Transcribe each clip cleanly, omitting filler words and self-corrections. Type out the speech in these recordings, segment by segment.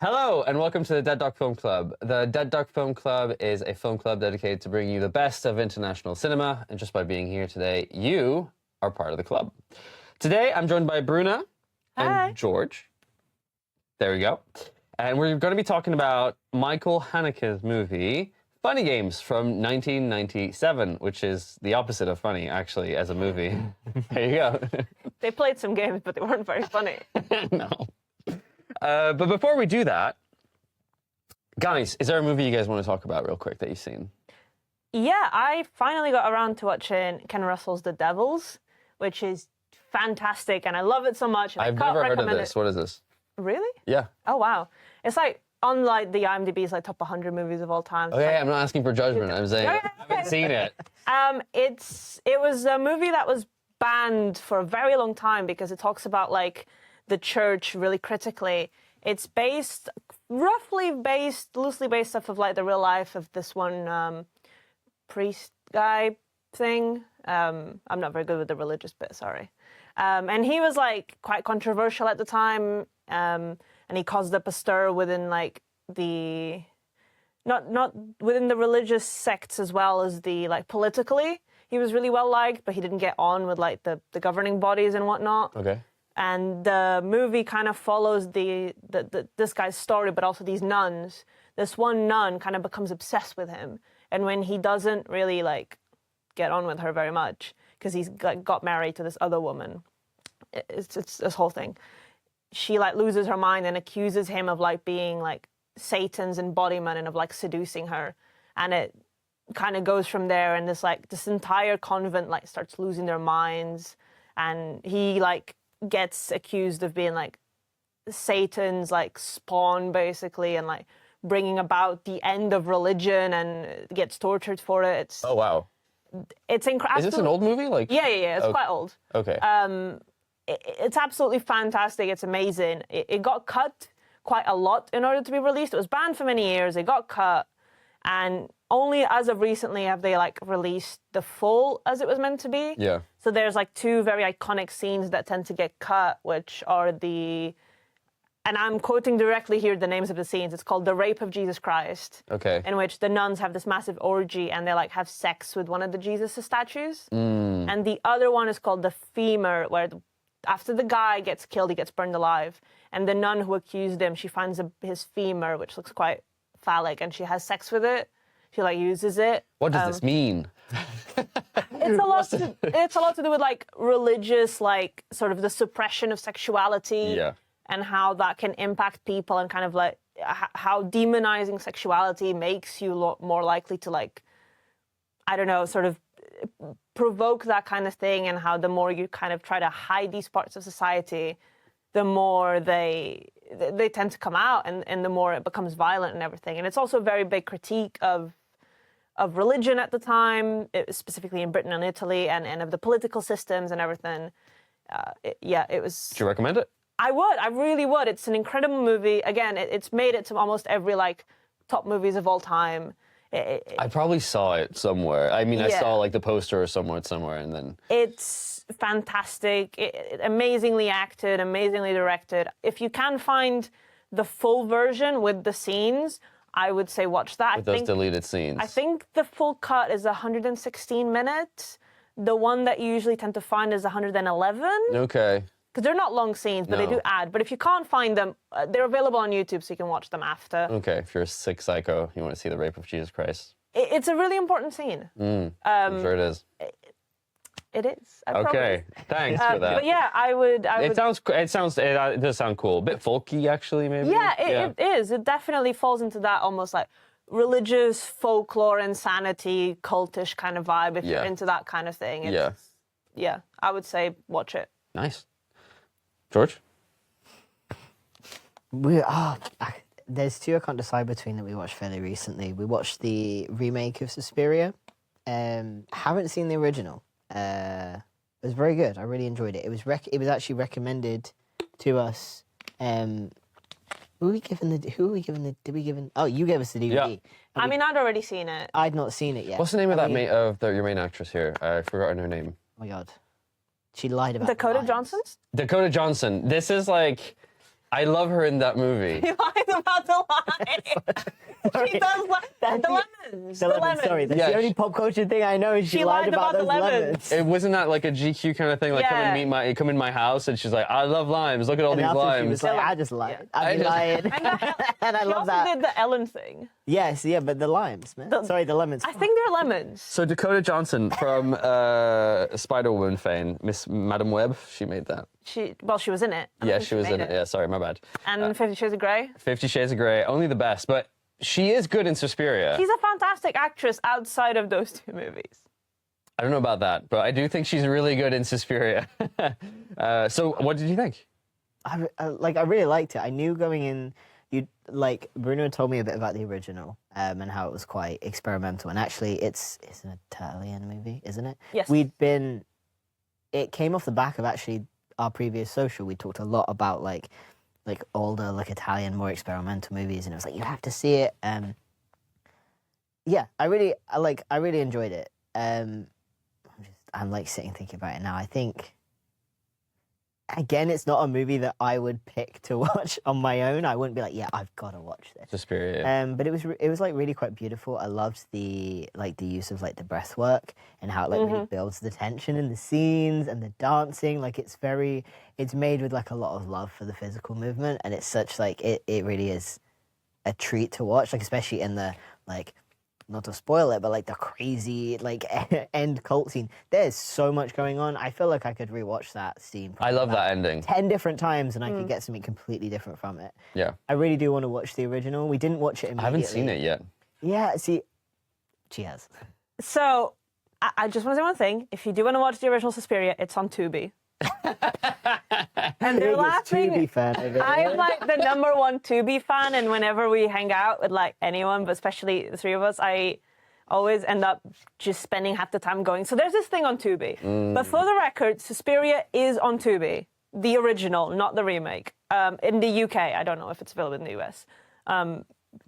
Hello, and welcome to the Dead Doc Film Club. The Dead Doc Film Club is a film club dedicated to bringing you the best of international cinema, and just by being here today, you are part of the club. Today, I'm joined by Bruna and George. There we go. And we're going to be talking about Michael Haneke's movie, Funny Games, from 1997, which is the opposite of funny, actually, as a movie. There you go. They played some games, but they weren't very funny. No. But before we do that, guys, is there a movie you guys want to talk about real quick that you've seen? Yeah, I finally got around to watching Ken Russell's The Devils, which is fantastic, and I love it so much. I've never heard of this. What is this? Really? Yeah. Oh, wow. It's like, on like the IMDb's like top 100 movies of all time. Okay, like, I'm not asking for judgment. I'm saying I haven't seen it. It was a movie that was banned for a very long time because it talks about like the church really critically. It's loosely based off of like the real life of this one priest guy thing. I'm not very good with the religious bit, sorry. And he was like quite controversial at the time, and he caused up a stir within like the not within the religious sects as well as the like politically. He was really well liked, but he didn't get on with like the governing bodies and whatnot. Okay. And the movie kind of follows this guy's story, but also these nuns. This one nun kind of becomes obsessed with him, and when he doesn't really like get on with her very much because he's like got married to this other woman, it's this whole thing. She like loses her mind and accuses him of like being like Satan's embodiment and of like seducing her, and it kind of goes from there. And this entire convent like starts losing their minds, and he like gets accused of being like Satan's like spawn basically, and like bringing about the end of religion, and gets tortured for it. Oh wow. It's incredible. Is this an old movie? Like yeah. It's quite old. Okay. It's absolutely fantastic. It's amazing. It got cut quite a lot in order to be released. It was banned for many years. It got cut, and only as of recently have they like released the full as it was meant to be. Yeah. So there's like two very iconic scenes that tend to get cut, which are and I'm quoting directly here the names of the scenes. It's called The Rape of Jesus Christ. Okay. In which the nuns have this massive orgy and they like have sex with one of the Jesus statues. And the other one is called The Femur, where after the guy gets killed, he gets burned alive. And the nun who accused him, she finds his femur, which looks quite phallic, and she has sex with it. She like uses it. What does this mean? It's a lot to do with like religious, like sort of the suppression of sexuality. Yeah. And how that can impact people, and kind of like how demonizing sexuality makes you more likely to like, I don't know, sort of provoke that kind of thing, and how the more you kind of try to hide these parts of society, the more they tend to come out, and the more it becomes violent and everything. And it's also a very big critique of religion at the time, specifically in Britain and Italy, and of the political systems and everything. It was... Do you recommend it? I would. I really would. It's an incredible movie. Again, it's made it to almost every like top movies of all time. I probably saw it somewhere. I mean, I saw like the poster or somewhere, and then... It's fantastic. Amazingly acted, amazingly directed. If you can find the full version with the scenes, I would say watch that. With those deleted scenes. I think the full cut is 116 minutes. The one that you usually tend to find is 111. Okay. Because they're not long scenes, but they do add. But if you can't find them, they're available on YouTube, so you can watch them after. Okay, if you're a sick psycho, you want to see The Rape of Jesus Christ. It's a really important scene. I'm sure it is. It is. Okay, thanks for that. But yeah, I would. It does sound cool. A bit folky, actually, maybe. Yeah, it is. It definitely falls into that almost like religious folklore, insanity, cultish kind of vibe. If you're into that kind of thing, yeah, I would say watch it. Nice. George? There's two I can't decide between that we watched fairly recently. We watched the remake of Suspiria. Haven't seen the original. It was very good. I really enjoyed it. It was actually recommended to us. Did we give the? Oh, you gave us the DVD. Yeah. I mean, I'd already seen it. I'd not seen it yet. What's the name of your main actress here? I've forgotten her name. Oh my god, she lied about Dakota the Johnson. Dakota Johnson. This is like, I love her in that movie. He lied about the lie. She does lie. The lemons. The lemons. Sorry, that's Yeah, the only pop culture thing I know. Is she lied about the those lemons. It wasn't that like a GQ kind of thing, like come in my house, and she's like, I love limes. Look at all And these after limes. she was like, I just lied. Yeah. I've been lying. And I She love also that. did the Ellen thing. Yes, yeah, but the limes, man. Sorry, the lemons. I think they're lemons. So Dakota Johnson from Spider-Woman fame, Miss Madam Web, she made that. She was in it. Yeah, she was in it. Yeah, sorry, my bad. And 50 Shades of Grey. 50 Shades of Grey, only the best, but she is good in Suspiria. She's a fantastic actress outside of those two movies. I don't know about that, but I do think she's really good in Suspiria. So what did you think? I really liked it. I knew going in, Bruno told me a bit about the original and how it was quite experimental. And actually, it's an Italian movie, isn't it? Yes. It came off the back of actually our previous social. We talked a lot about like older, Italian, more experimental movies, and it was like you have to see it. Yeah, I really enjoyed it. I'm sitting thinking about it now. I think, again, it's not a movie that I would pick to watch on my own. I wouldn't be like, yeah, I've got to watch this. Suspiria. Yeah. But it was really quite beautiful. I loved the use of the breath work and how it really builds the tension in the scenes and the dancing. It's made with a lot of love for the physical movement, and it's such it really is a treat to watch. Especially in the not to spoil it, but the crazy end cult scene. There's so much going on. I feel like I could rewatch that scene. I love that ending. 10 different times, and I could get something completely different from it. Yeah. I really do want to watch the original. We didn't watch it immediately. I haven't seen it yet. Yeah, see, she has. So, I just want to say one thing. If you do want to watch the original Suspiria, it's on Tubi. And they're laughing. Tubi fan of it. I'm the number one Tubi fan, and whenever we hang out with anyone, but especially the three of us, I always end up just spending half the time going, so there's this thing on Tubi. But for the record, Suspiria is on Tubi. The original, not the remake. In the UK, I don't know if it's available in the US.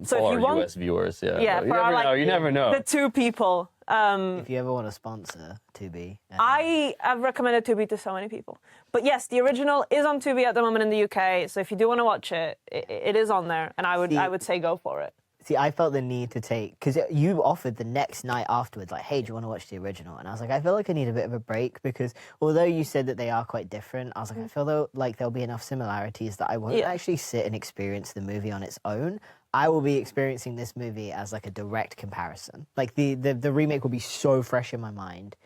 So For if you want, US viewers, yeah. Yeah, you for never our, know. You never know. the two people. If you ever want to sponsor Tubi. I've recommended Tubi to so many people. But yes, the original is on Tubi at the moment in the UK. So if you do want to watch it, it is on there, and I would say go for it. See, I felt the need to take, because you offered the next night afterwards, hey, do you want to watch the original? And I was like, I feel like I need a bit of a break, because although you said that they are quite different, I was like, I feel there'll be enough similarities that I won't actually sit and experience the movie on its own. I will be experiencing this movie as a direct comparison. The remake will be so fresh in my mind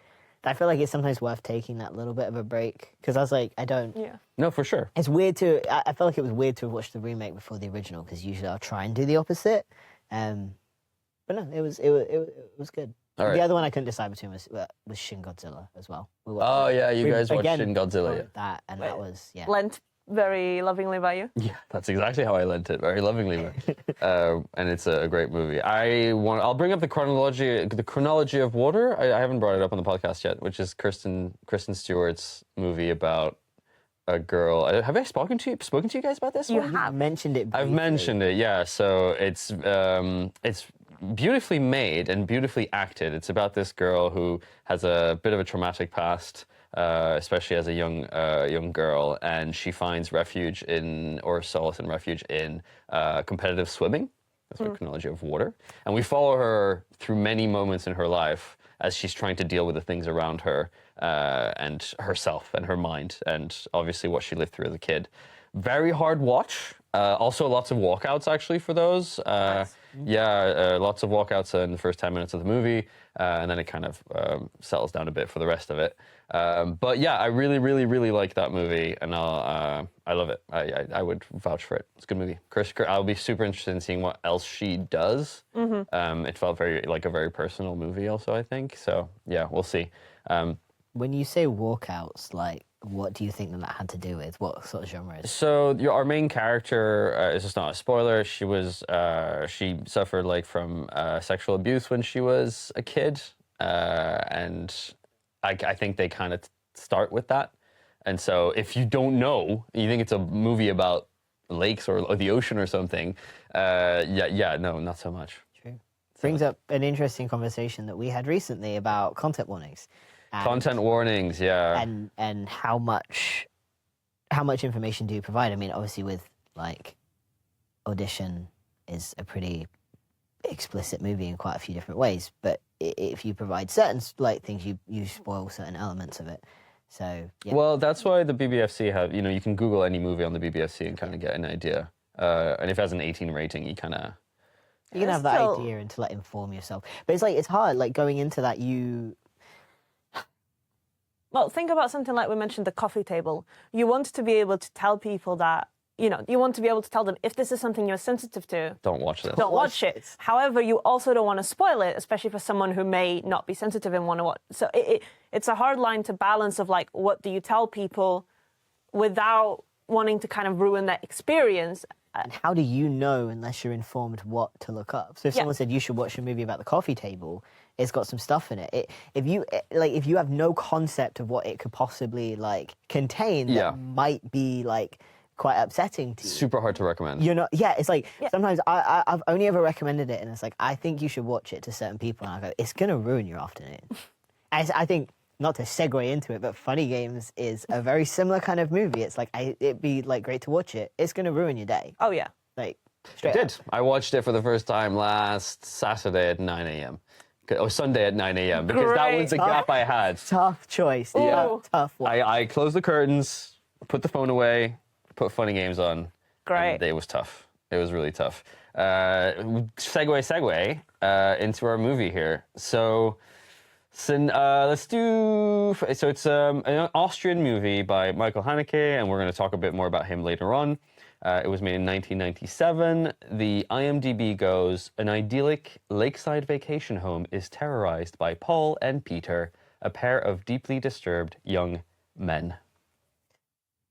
that I feel like it's sometimes worth taking that little bit of a break, because I was like, I don't. Yeah. No, for sure. It's weird to. I felt like it was weird to have watched the remake before the original, because usually I'll try and do the opposite. But no, it was good. All right. The other one I couldn't decide between was Shin Godzilla as well. Oh yeah, you guys watched again, Shin Godzilla. Yeah. That and that was Lent very lovingly by you. Yeah, that's exactly how I lent it, very lovingly. And it's a great movie. I'll bring up the chronology of water. I haven't brought it up on the podcast yet, which is Kristen Stewart's movie about a girl. Have I spoken to you guys about this? You one? have mentioned it. Briefly. I've mentioned it, yeah. So it's beautifully made and beautifully acted. It's about this girl who has a bit of a traumatic past, especially as a young girl, and she finds solace and refuge in competitive swimming. That's the chronology of water. And we follow her through many moments in her life as she's trying to deal with the things around her and herself and her mind, and obviously what she lived through as a kid. Very hard watch. Also lots of walkouts, actually, for those. Nice. Yeah, lots of walkouts in the first 10 minutes of the movie, and then it kind of settles down a bit for the rest of it. But yeah, I really, really, really like that movie, and I love it. I would vouch for it. It's a good movie. I'll be super interested in seeing what else she does. It felt very like a very personal movie also, I think. So yeah, we'll see. When you say walkouts, what do you think that had to do with? What sort of genre is it? So our main character is just not a spoiler. She suffered from sexual abuse when she was a kid, and I think they kind of start with that. And so if you don't know, you think it's a movie about lakes or the ocean or something. No, not so much. True. Brings up an interesting conversation that we had recently about content warnings. Content warnings, yeah. And how much information do you provide? I mean, obviously with like Audition is a pretty explicit movie in quite a few different ways, but if you provide certain like things, you spoil certain elements of it. So yeah. Well, that's why the BBFC have, you know, you can Google any movie on the BBFC and kind of get an idea. And if it has an 18 rating, you kind of... You can have that idea and to like inform yourself. But it's like, it's hard, like going into that, Well, think about something like we mentioned, the coffee table. You want to be able to tell people that, you know, you want to be able to tell them if this is something you're sensitive to, Don't watch this. don't watch it. However, you also don't want to spoil it, especially for someone who may not be sensitive and want to watch. So it's a hard line to balance of like, what do you tell people without wanting to kind of ruin that experience? and how do you know unless you're informed what to look up? So if someone said you should watch a movie about the coffee table, it's got some stuff in it. If you have no concept of what it could possibly like contain, that might be like quite upsetting to you. Super hard to recommend. You're not. Yeah, it's like sometimes I've only ever recommended it, and it's like I think you should watch it to certain people, and I go, it's gonna ruin your afternoon. I think. Not to segue into it, but Funny Games is a very similar kind of movie. It's like it'd be like great to watch it. It's gonna ruin your day. Oh yeah, like It did. I watched it for the first time last Saturday at 9 a.m. Or Sunday at 9 a.m. because that was the gap I had. Tough choice. Yeah. Tough one. I closed the curtains, put the phone away, put Funny Games on. great. And it was tough. It was really tough. Segue into our movie here. So let's do. So it's an Austrian movie by Michael Haneke, and we're going to talk a bit more about him later on. It was made in 1997. The IMDb goes, an idyllic lakeside vacation home is terrorized by Paul and Peter, a pair of deeply disturbed young men.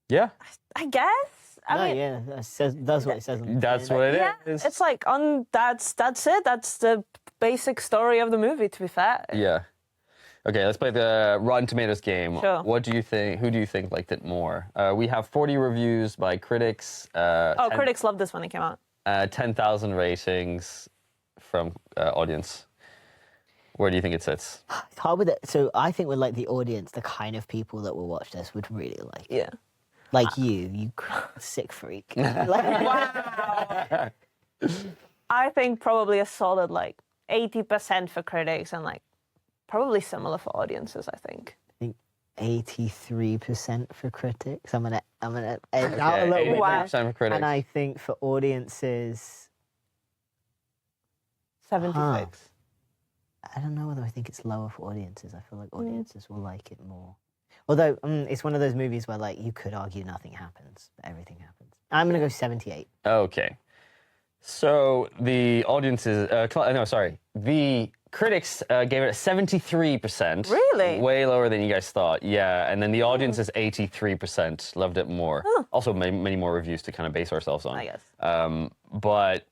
Yeah? I guess. I mean, yeah, that's what it says. On the That's tin. what it yeah, is. it's like that's it. That's the basic story of the movie. To be fair. Yeah. Okay, let's play the Rotten Tomatoes game. Sure. What do you think? Who do you think liked it more? We have 40 reviews by critics. Critics loved this when it came out. 10,000 ratings from audience. Where do you think it sits? It's hard with it. So I think with like the audience, the kind of people that will watch this would really like it. Yeah. Like you sick freak. Like, Wow. I think probably a solid like 80% for critics and like probably similar for audiences. I think. 83% for critics. I'm gonna edge out a little bit. 83% for critics. And I think for audiences, 76. I don't know whether I think it's lower for audiences. I feel like audiences will like it more. Although it's one of those movies where like you could argue nothing happens, but everything happens. I'm gonna go 78. Okay. So the audiences, the critics gave it a 73%. Really? Way lower than you guys thought. Yeah, and then the audience is 83%. Loved it more. Also, many more reviews to kind of base ourselves on. I guess. But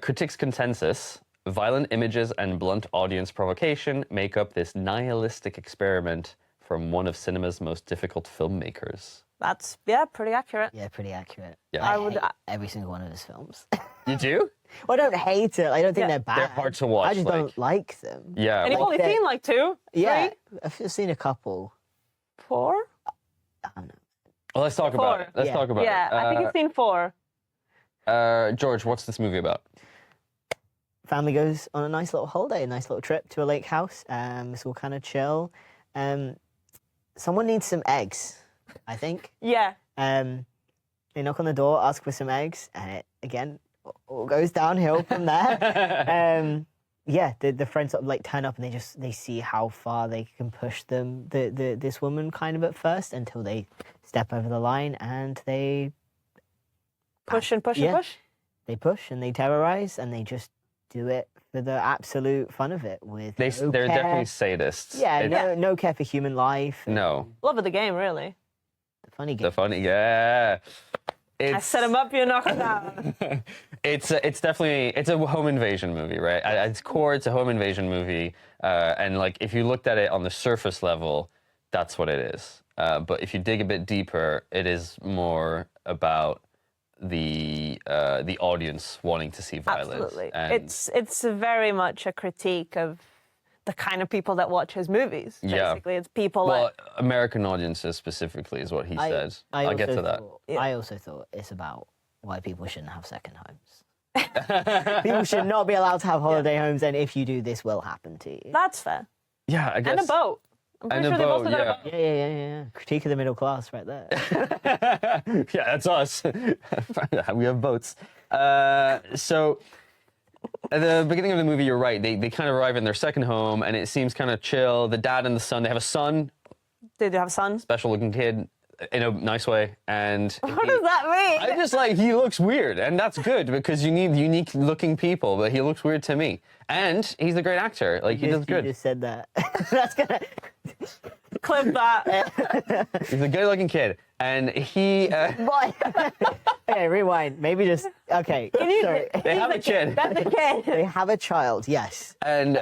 critics' consensus: violent images and blunt audience provocation make up this nihilistic experiment from one of cinema's most difficult filmmakers. That's pretty accurate. Yeah, pretty accurate. Yeah. I hate every single one of his films. You do? Well, I don't hate it. I don't think they're bad. They're hard to watch. I just don't like them. Yeah. And you've well, only seen like 2, 3, Yeah, I've seen a couple. 4? I don't know. well, let's talk about it. Let's talk about Yeah, it. I think you've seen 4. George, what's this movie about? Family goes on a nice little holiday, a nice little trip to a lake house. It's all kind of chill. Someone needs some eggs, I think. Yeah. They knock on the door, ask for some eggs, and it again all goes downhill from there. The friends sort of like turn up and they see how far they can push them. This woman kind of at first until they step over the line and they Push and push Yeah. and push. they push and they terrorize and they just do it for the absolute fun of it with They're no care. definitely sadists. Yeah, It's- no care for human life. No. Love of the game, really. The funny The game. funny, yeah. I set him up, you knock him down. It's definitely a home invasion movie, right? At its core, it's a home invasion movie, and like if you looked at it on the surface level, that's what it is. But if you dig a bit deeper, it is more about the audience wanting to see violence. Absolutely. And It's very much a critique of the kind of people that watch his movies. Yeah. Basically, it's people well, that American audiences specifically is what he said. I'll get to that. I also thought it's about why people shouldn't have second homes. People should not be allowed to have holiday homes, and if you do, this will happen to you. That's fair. Yeah, I guess. And a boat. I'm pretty And a sure they've also boat, got a yeah. boat. Yeah. Critique of the middle class right there. Yeah, that's us. We have boats. So at the beginning of the movie, you're right. They kind of arrive in their second home, and it seems kind of chill. The dad and the son, they have a son, They do have sons. special-looking kid, in a nice way. And What does that mean? I just like, he looks weird, and that's good because you need unique-looking people, but he looks weird to me. And he's a great actor. Like, he does You good. just said that. That's gonna. Clip that. He's a good-looking kid, and he... Boy. Okay, rewind. Maybe just. Okay. Sorry. They have a kid. That's a kid. They have a child. Yes. And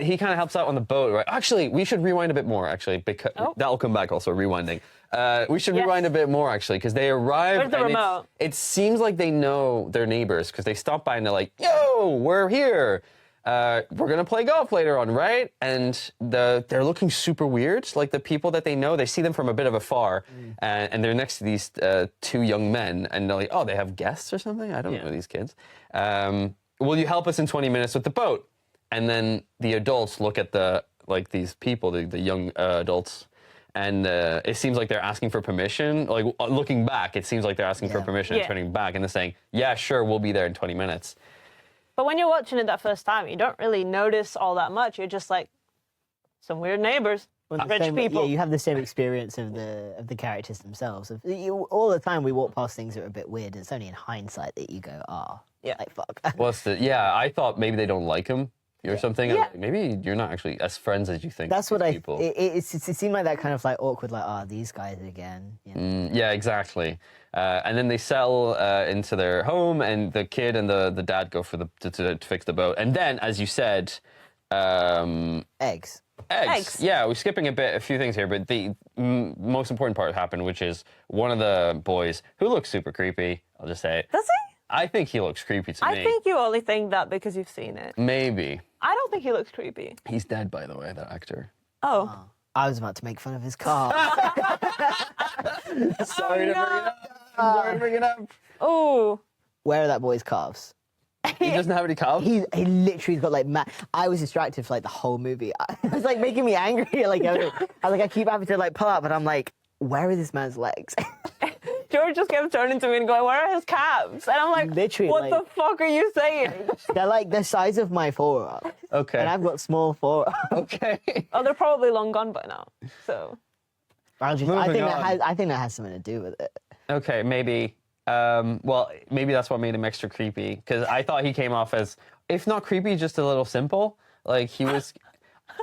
he kind of helps out on the boat, right? Actually, we should rewind a bit more, actually, because that'll come back also, rewinding. We should rewind a bit more, actually, because they arrive. Where's the remote? It seems like they know their neighbors, because they stop by and they're like, yo, we're here. We're going to play golf later on, right? And they're looking super weird. Like, the people that they know, they see them from a bit of afar, and they're next to these two young men, and they're like, oh, they have guests or something? I don't know these kids. Will you help us in 20 minutes with the boat? And then the adults look at these people, the young adults, and it seems like they're asking for permission. Like, looking back, it seems like they're asking for permission and turning back, and they're saying, yeah, sure, we'll be there in 20 minutes. But when you're watching it that first time, you don't really notice all that much. You're just like, some weird neighbors, rich people. Yeah, you have the same experience of the characters themselves. All the time we walk past things that are a bit weird. It's only in hindsight that you go, like fuck. I thought maybe they don't like him or something. Yeah. Like, maybe you're not actually as friends as you think. That's with what people. it seemed like that kind of like awkward, like, these guys again. You know? Yeah, exactly. And then they settle into their home, and the kid and the dad go for to fix the boat. And then, as you said, Eggs. Eggs. Yeah, we're skipping a few things here, but the most important part happened, which is one of the boys who looks super creepy. I'll just say it. Does he? I think he looks creepy to me. I think you only think that because you've seen it. Maybe. I don't think he looks creepy. He's dead, by the way, that actor. Oh. I was about to make fun of his car. Sorry to bring it up. I'm sorry to bring it up. Oh. Where are that boy's calves? He doesn't have any calves? He literally's got like I was distracted for like the whole movie. It was like making me angry. Like I keep having to like pull up, and I'm like, where are this man's legs? George just kept turning to me and going, where are his calves? And I'm like, Literally, what like- the fuck are you saying? They're like the size of my forearm. Okay. And I've got small forearms. Okay. Oh, they're probably long gone by now. So. I think Moving on. that has something to do with it. Okay, maybe. Well, maybe that's what made him extra creepy, because I thought he came off as, if not creepy, just a little simple. Like, he was...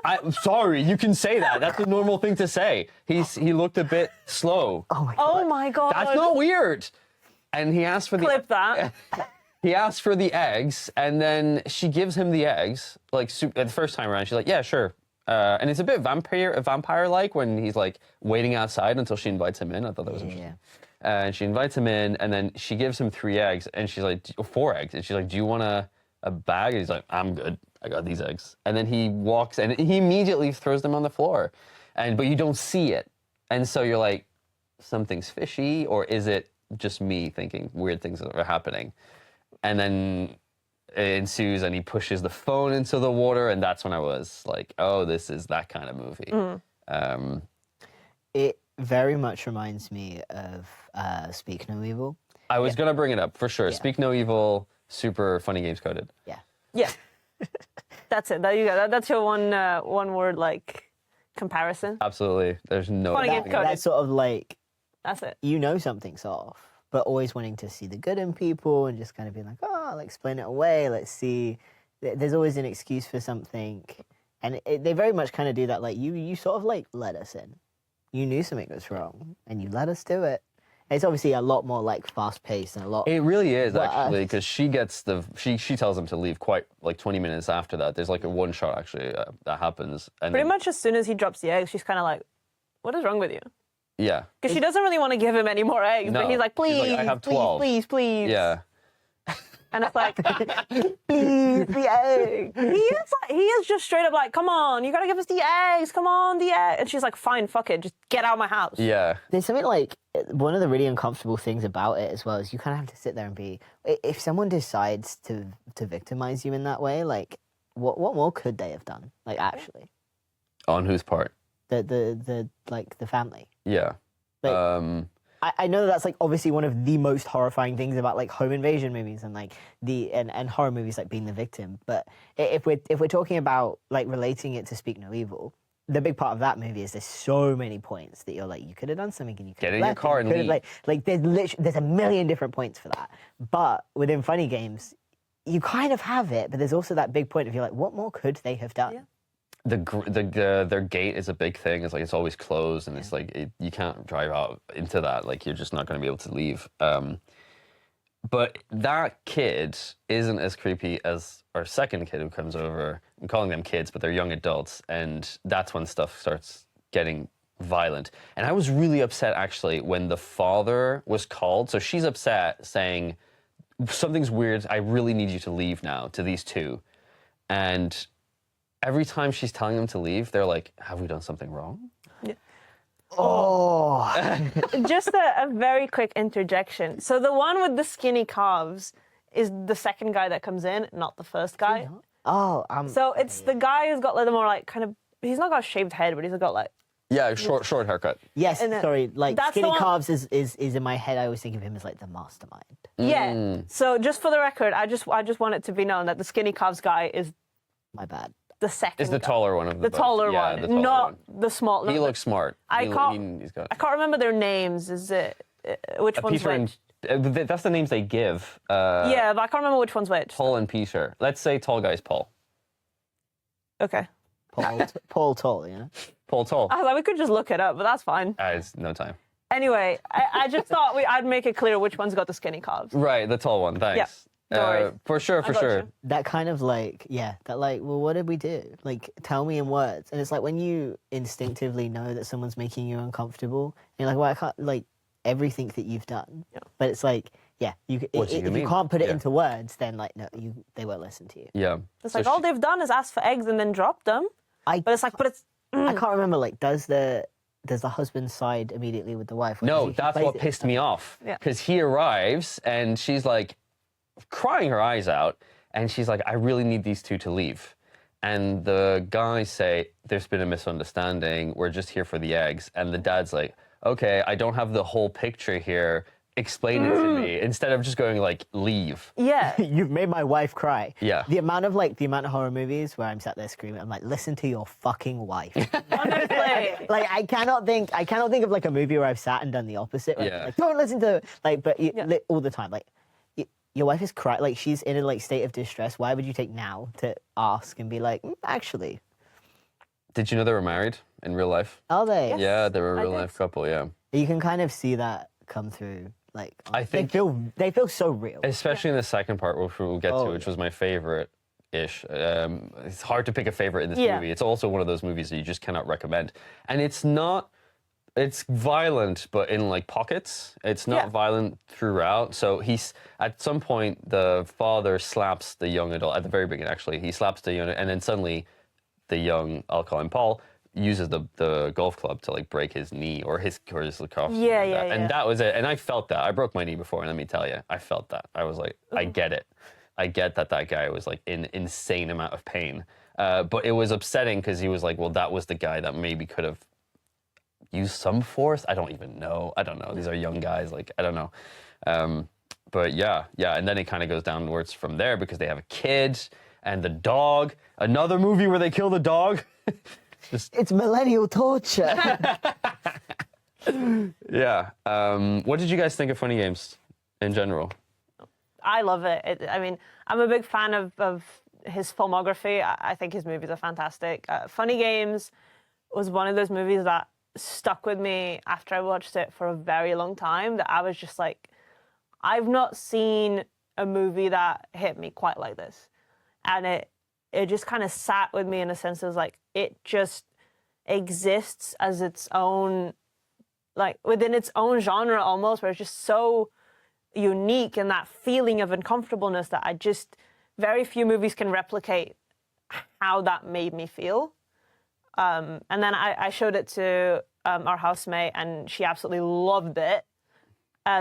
I'm sorry, you can say that. That's a normal thing to say. He looked a bit slow. Oh my god. Oh my god. That's not weird. And he asked for the... Clip that. He asked for the eggs, and then she gives him the eggs. Like, the first time around, she's like, yeah, sure. And it's a bit vampire-like when he's, like, waiting outside until she invites him in. I thought that was interesting. And she invites him in, and then she gives him 3 eggs, and she's like, 4 eggs. And she's like, do you want a bag? And he's like, I'm good. I got these eggs. And then he walks, and he immediately throws them on the floor. But you don't see it. And so you're like, something's fishy, or is it just me thinking weird things are happening? And then it ensues, and he pushes the phone into the water, and that's when I was like, oh, this is that kind of movie. It very much reminds me of Speak No Evil. I was going to bring it up, for sure. Speak No Evil, super funny games coded. Yeah. Yeah. That's it. That's your one word, like, comparison. Absolutely. There's no... Funny games coded. That's sort of like, That's it. you know something's off, but always wanting to see the good in people and just kind of being like, I'll explain it away. Let's see. There's always an excuse for something. And they very much kind of do that. Like, you sort of like let us in. You knew something was wrong, and you let us do it. It's obviously a lot more like fast-paced and a lot... It really is, actually, because she gets she tells him to leave quite, like, 20 minutes after that. There's, like, a one shot, actually, that happens. And Pretty much as soon as he drops the eggs, she's kind of like, what is wrong with you? Yeah. Because she doesn't really want to give him any more eggs, No. but he's like, She's please, like, I have please, 12. please, please. Yeah. And it's like, Please, the egg. he is just straight up like, come on, you gotta give us the eggs, come on, the egg. And she's like, fine, fuck it, just get out of my house. Yeah. There's something like, one of the really uncomfortable things about it as well is you kind of have to sit there and be, if someone decides to victimize you in that way, like, what more could they have done? Like, actually, On whose part? the family. Yeah. Like, I know that's like obviously one of the most horrifying things about like home invasion movies and like and horror movies, like being the victim. But if we're talking about like relating it to Speak No Evil, the big part of that movie is there's so many points that you're like, you could have done something and you could Get have in your left car and and you could have, leave. like there's a million different points for that. But within funny games, you kind of have it, but there's also that big point of you're like, what more could they have done? Yeah. Their gate is a big thing. It's like it's always closed, and it's like you can't drive out into that. Like you're just not going to be able to leave. But that kid isn't as creepy as our second kid who comes over. I'm calling them kids, but they're young adults, and that's when stuff starts getting violent. And I was really upset actually when the father was called. So she's upset, saying something's weird. I really need you to leave now. To these two, and every time she's telling them to leave, they're like, have we done something wrong? Oh, Just a very quick interjection. So the one with the skinny calves is the second guy that comes in, not the first guy. oh, So it's the guy who's got like the more like kind of, he's not got a shaved head, but he's got like, Yeah, short haircut. yes. And then- Sorry, like that's the Skinny one- Calves is in my head. I always think of him as like the mastermind. yeah. So just for the record, I just want it to be known that the skinny calves guy is My bad. the second Is the guy. taller one of The both. taller Yeah, one, the taller not one. the small. He no, looks smart. I He's got I can't remember their names. Is it which one's Peter which? and that's the names they give. Yeah, but I can't remember which one's which. Paul and Peter. Let's say tall guy's Paul. Okay. Paul Toll, you know. Paul Tall. I was like, we could just look it up, but that's fine. It's no time. Anyway, I just thought I'd make it clear which one's got the skinny calves. Right, the tall one. Thanks. no worries. For sure. I got you. That kind of like, that like, well, what did we do? Like, tell me in words. And it's like when you instinctively know that someone's making you uncomfortable, you're like, well, I can't, like, everything that you've done. Yeah. But it's like, What do you if mean? you can't put it Yeah. into words, then like, no, they won't listen to you. Yeah. It's So like all they've done is ask for eggs and then drop them. But it's like, I can't remember, like, does the husband side immediately with the wife? Or does No, he that's plays what it? pissed me off. Yeah. Because he arrives and she's like crying her eyes out, and she's like, I really need these two to leave. And the guys say, there's been a misunderstanding. We're just here for the eggs. And the dad's like, okay, I don't have the whole picture here. Explain it to me. Instead of just going like, leave. Yeah. You've made my wife cry. Yeah. The amount of horror movies where I'm sat there screaming, I'm like, listen to your fucking wife. Honestly. Like I cannot think of like a movie where I've sat and done the opposite. Where Yeah. like, don't listen to like, but Yeah. all the time, like your wife is crying, like she's in a like state of distress. Why would you take now to ask and be like, actually, Did you know they were married in real life? are they? Yes. Yeah, they were a I real did. life couple, yeah. You can kind of see that come through. Like I think- they feel so real. Especially in the second part, which we'll get Oh, to, which was my favorite-ish. It's hard to pick a favorite in this Yeah. movie. It's also one of those movies that you just cannot recommend. And it's violent, but in like pockets. It's not Yeah. violent throughout. So at some point, the father slaps the young adult, at the very beginning actually, he slaps the young, and then suddenly the young, I'll call him Paul, uses the golf club to like break his knee or his lacrosse. Yeah, like yeah, that. yeah. And that was it. And I felt that. I broke my knee before, and let me tell you, I felt that. I was like, I get it. I get that guy was like in insane amount of pain. But it was upsetting because he was like, well, that was the guy that maybe could have used some force. I don't even know. I don't know. These are young guys. Like, I don't know. But yeah. And then it kind of goes downwards from there because they have a kid and the dog. Another movie where they kill the dog. It's millennial torture. Yeah. What did you guys think of Funny Games in general? I love it. I mean, I'm a big fan of his filmography. I think his movies are fantastic. Funny Games was one of those movies that stuck with me after I watched it for a very long time, that I was just like, I've not seen a movie that hit me quite like this. And it just kind of sat with me in a sense of like, it just exists as its own, like within its own genre almost, where it's just so unique in that feeling of uncomfortableness that very few movies can replicate how that made me feel. And then I showed it to our housemate, and she absolutely loved it.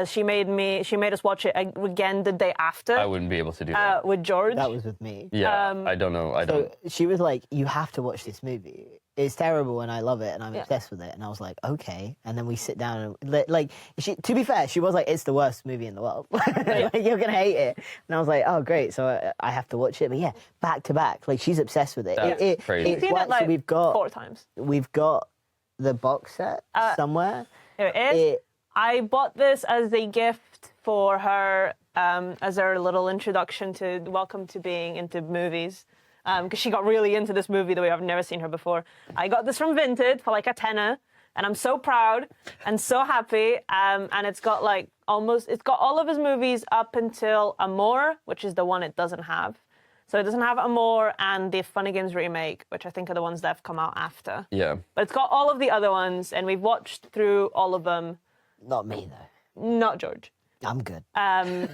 She made us watch it again the day after. I wouldn't be able to do that. With George. That was with me. Yeah, I don't know. I don't. So she was like, "You have to watch this movie. It's terrible, and I love it, and I'm obsessed with it." And I was like, "Okay." And then we sit down, and like, to be fair, she was like, "It's the worst movie in the world. Like, you're gonna hate it." And I was like, "Oh, great." So I have to watch it. But yeah, back to back, like she's obsessed with it. That's crazy. I've seen it like so we've got 4 times. We've got the box set somewhere. Here it is. I bought this as a gift for her, as her little introduction to welcome to being into movies, because she got really into this movie the way I've never seen her before. I got this from Vinted for like a tenner, and I'm so proud and so happy. And it's got all of his movies up until Amour, which is the one it doesn't have. So it doesn't have Amour and the Funny Games remake, which I think are the ones that have come out after. Yeah. But it's got all of the other ones, and we've watched through all of them. Not me though. Not George. I'm good. I'm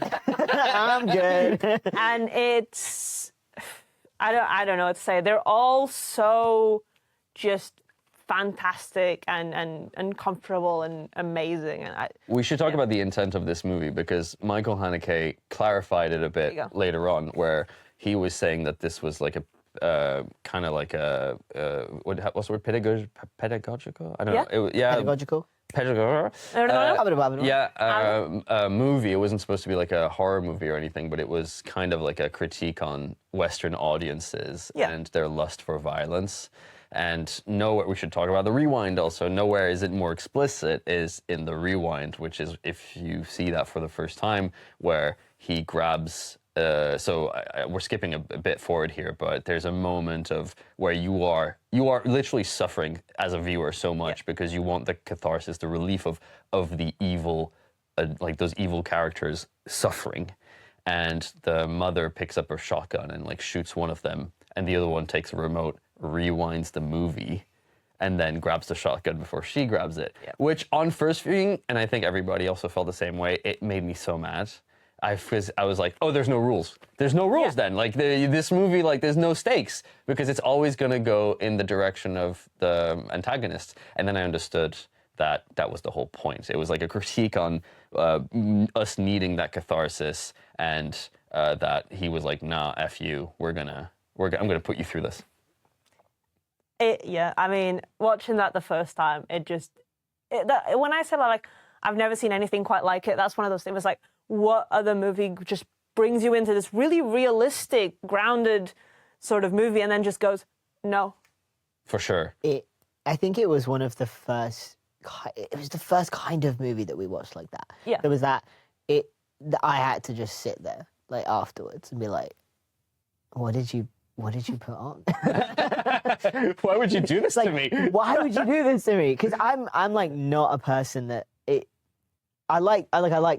good. And it's, I don't know what to say. They're all so just fantastic and uncomfortable and amazing. And we should talk about the intent of this movie, because Michael Haneke clarified it a bit later on, where he was saying that this was like a kind of like a what's the word, pedagogical? I don't know. Pedagogical. Pedagogical. A movie. It wasn't supposed to be like a horror movie or anything, but it was kind of like a critique on Western audiences and their lust for violence. And nowhere, we should talk about the Rewind also. Nowhere is it more explicit is in the Rewind, which is, if you see that for the first time, where he grabs. We're skipping a bit forward here, but there's a moment of where you are literally suffering as a viewer so much because you want the catharsis, the relief of the evil, like those evil characters suffering. And the mother picks up her shotgun and like shoots one of them, and the other one takes a remote, rewinds the movie, and then grabs the shotgun before she grabs it. Which on first viewing, and I think everybody also felt the same way, it made me so mad. I was like, oh, there's no rules. There's no rules then. Like, this movie, like, there's no stakes, because it's always going to go in the direction of the antagonist. And then I understood that that was the whole point. It was like a critique on us needing that catharsis, and that he was like, nah, F you. I'm going to put you through this. I mean, watching that the first time, when I said, like, I've never seen anything quite like it, that's one of those things. It was like, what other movie just brings you into this really realistic, grounded sort of movie and then just goes, no. For sure. I think it was one of the first, it was the first kind of movie that we watched like that. Yeah. There was that, I had to just sit there, like, afterwards and be like, what did you put on? Why would you do this to me? Why would you do this to me? Because I'm like not a person that I like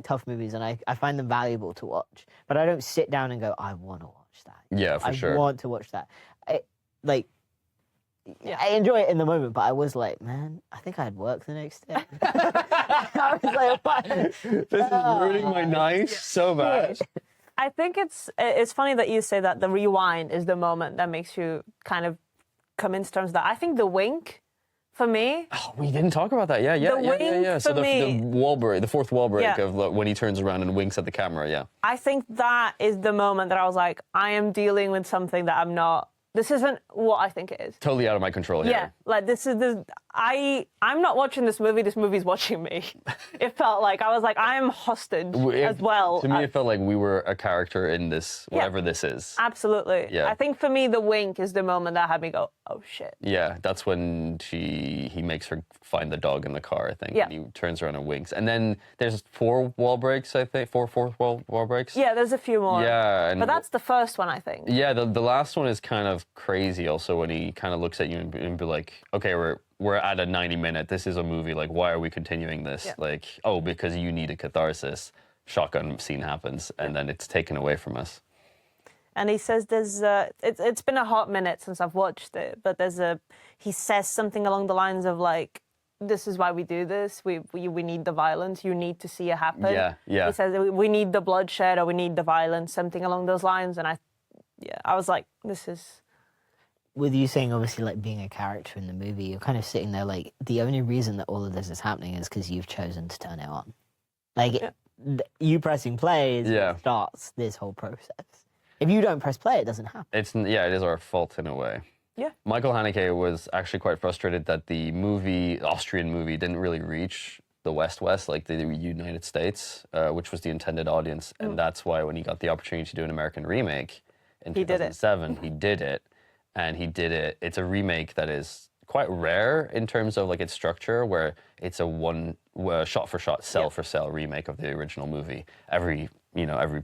tough movies, and I find them valuable to watch. But I don't sit down and go, I want to watch that. Yeah, for sure. I want to watch that. I enjoy it in the moment, but I was like, man, I think I had work the next day. I was like, what? This is ruining my night so bad. I think it's funny that you say that the Rewind is the moment that makes you kind of come into terms with that. I think the wink, for me... Oh, we didn't talk about that. Yeah. So the wall break, the fourth wall break of when he turns around and winks at the camera, yeah. I think that is the moment that I was like, I am dealing with something that I'm not... This isn't what I think it is. Totally out of my control here. Yeah, like I'm not watching this movie's watching me. It felt like, I was like, I am hostage as well. To me, it felt like we were a character in this, whatever this is. Absolutely. Yeah. I think for me, the wink is the moment that had me go, oh shit. Yeah, that's when he makes her find the dog in the car, I think. Yeah. And he turns around and winks. And then there's 4 wall breaks, I think. Fourth wall breaks. Yeah, there's a few more. Yeah. But that's the first one, I think. Yeah, the last one is kind of crazy also, when he kind of looks at you and be like, okay, we're at a 90-minute, this is a movie, like, why are we continuing this? Yeah. Like, oh, because you need a catharsis. Shotgun scene happens, and then it's taken away from us. And he says it's been a hot minute since I've watched it, but he says something along the lines of like, this is why we do this. We need the violence. You need to see it happen. Yeah. He says we need the bloodshed or we need the violence, something along those lines. And I was like, this is. With you saying obviously like being a character in the movie, you're kind of sitting there like the only reason that all of this is happening is because you've chosen to turn it on. Like you pressing play is what starts this whole process. If you don't press play, it doesn't happen. It is our fault in a way. Yeah. Michael Haneke was actually quite frustrated that the Austrian movie, didn't really reach the West, like the United States, which was the intended audience. And that's why when he got the opportunity to do an American remake in 2007, he did it. And he did it. It's a remake that is quite rare in terms of like its structure, where it's a shot-for-shot, cell-for-cell remake of the original movie. Every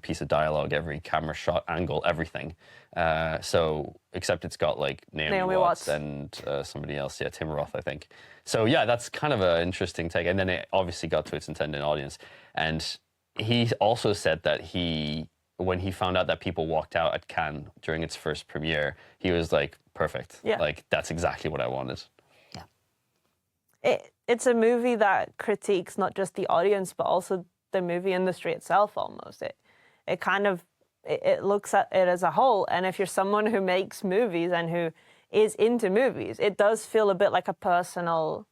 piece of dialogue, every camera shot angle, everything. Except it's got like Naomi Watts and somebody else, Tim Roth, I think. So yeah, that's kind of an interesting take. And then it obviously got to its intended audience. And he also said that when he found out that people walked out at Cannes during its first premiere, he was like, perfect. Yeah. Like, that's exactly what I wanted. Yeah. It's a movie that critiques not just the audience, but also the movie industry itself almost. It looks at it as a whole. And if you're someone who makes movies and who is into movies, it does feel a bit like a personal...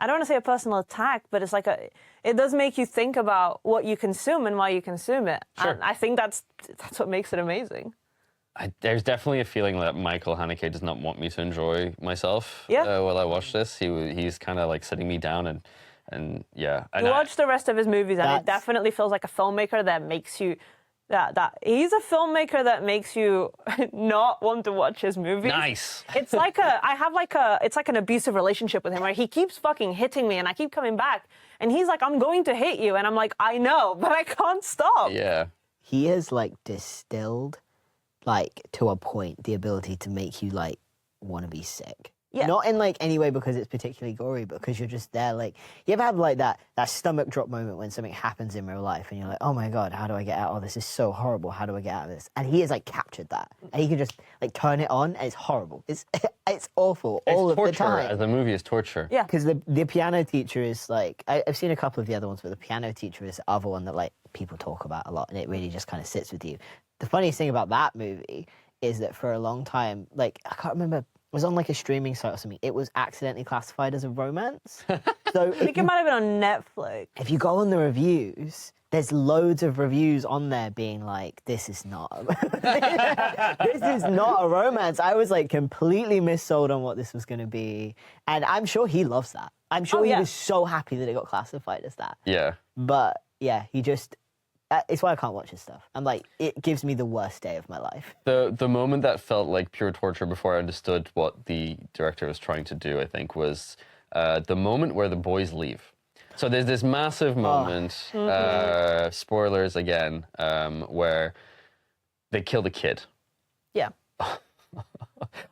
I don't want to say a personal attack, but it's like it does make you think about what you consume and why you consume it. Sure. And I think that's what makes it amazing. There's definitely a feeling that Michael Haneke does not want me to enjoy myself while I watch this. He's kind of like sitting me down and yeah. And you watch the rest of his movies and it definitely feels like a filmmaker that makes you... he's a filmmaker that makes you not want to watch his movies. Nice. It's like it's like an abusive relationship with him where he keeps fucking hitting me and I keep coming back and he's like, I'm going to hit you. And I'm like, I know, but I can't stop. Yeah. He has like distilled like to a point the ability to make you like want to be sick. Yeah. Not in like any way because it's particularly gory, but because you're just there. Like, you ever have like that stomach drop moment when something happens in real life and you're like, oh my God, how do I get out of this? This is so horrible. How do I get out of this? And he has like captured that. And he can just like turn it on and it's horrible. It's awful all of the time. As a movie is torture. Yeah. Because the piano teacher is like, I've seen a couple of the other ones, but the piano teacher is the other one that like people talk about a lot and it really just kind of sits with you. The funniest thing about that movie is that for a long time, like, I can't remember, it was on like a streaming site or something. It was accidentally classified as a romance. So I think it might have been on Netflix. If you go on the reviews, there's loads of reviews on there being like, this is not a romance. I was like completely missold on what this was going to be. And I'm sure he loves that. I'm sure he was so happy that it got classified as that. Yeah. But yeah, he just... it's why I can't watch his stuff. I'm like, it gives me the worst day of my life. The moment that felt like pure torture before I understood what the director was trying to do, I think, was the moment where the boys leave. So there's this massive moment, spoilers again, where they kill the kid. Yeah.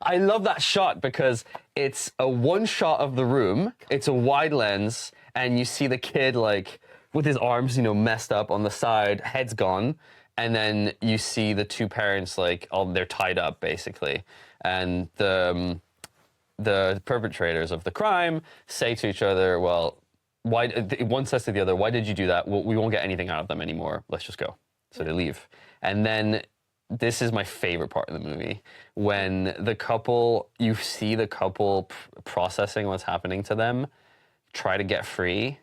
I love that shot because it's a one shot of the room, it's a wide lens, and you see the kid like... with his arms, messed up on the side, head's gone, and then you see the two parents like, they're tied up basically, and the perpetrators of the crime say to each other, well, why? One says to the other, why did you do that? Well, we won't get anything out of them anymore. Let's just go. So they leave, and then this is my favorite part of the movie when you see the couple processing what's happening to them, try to get free.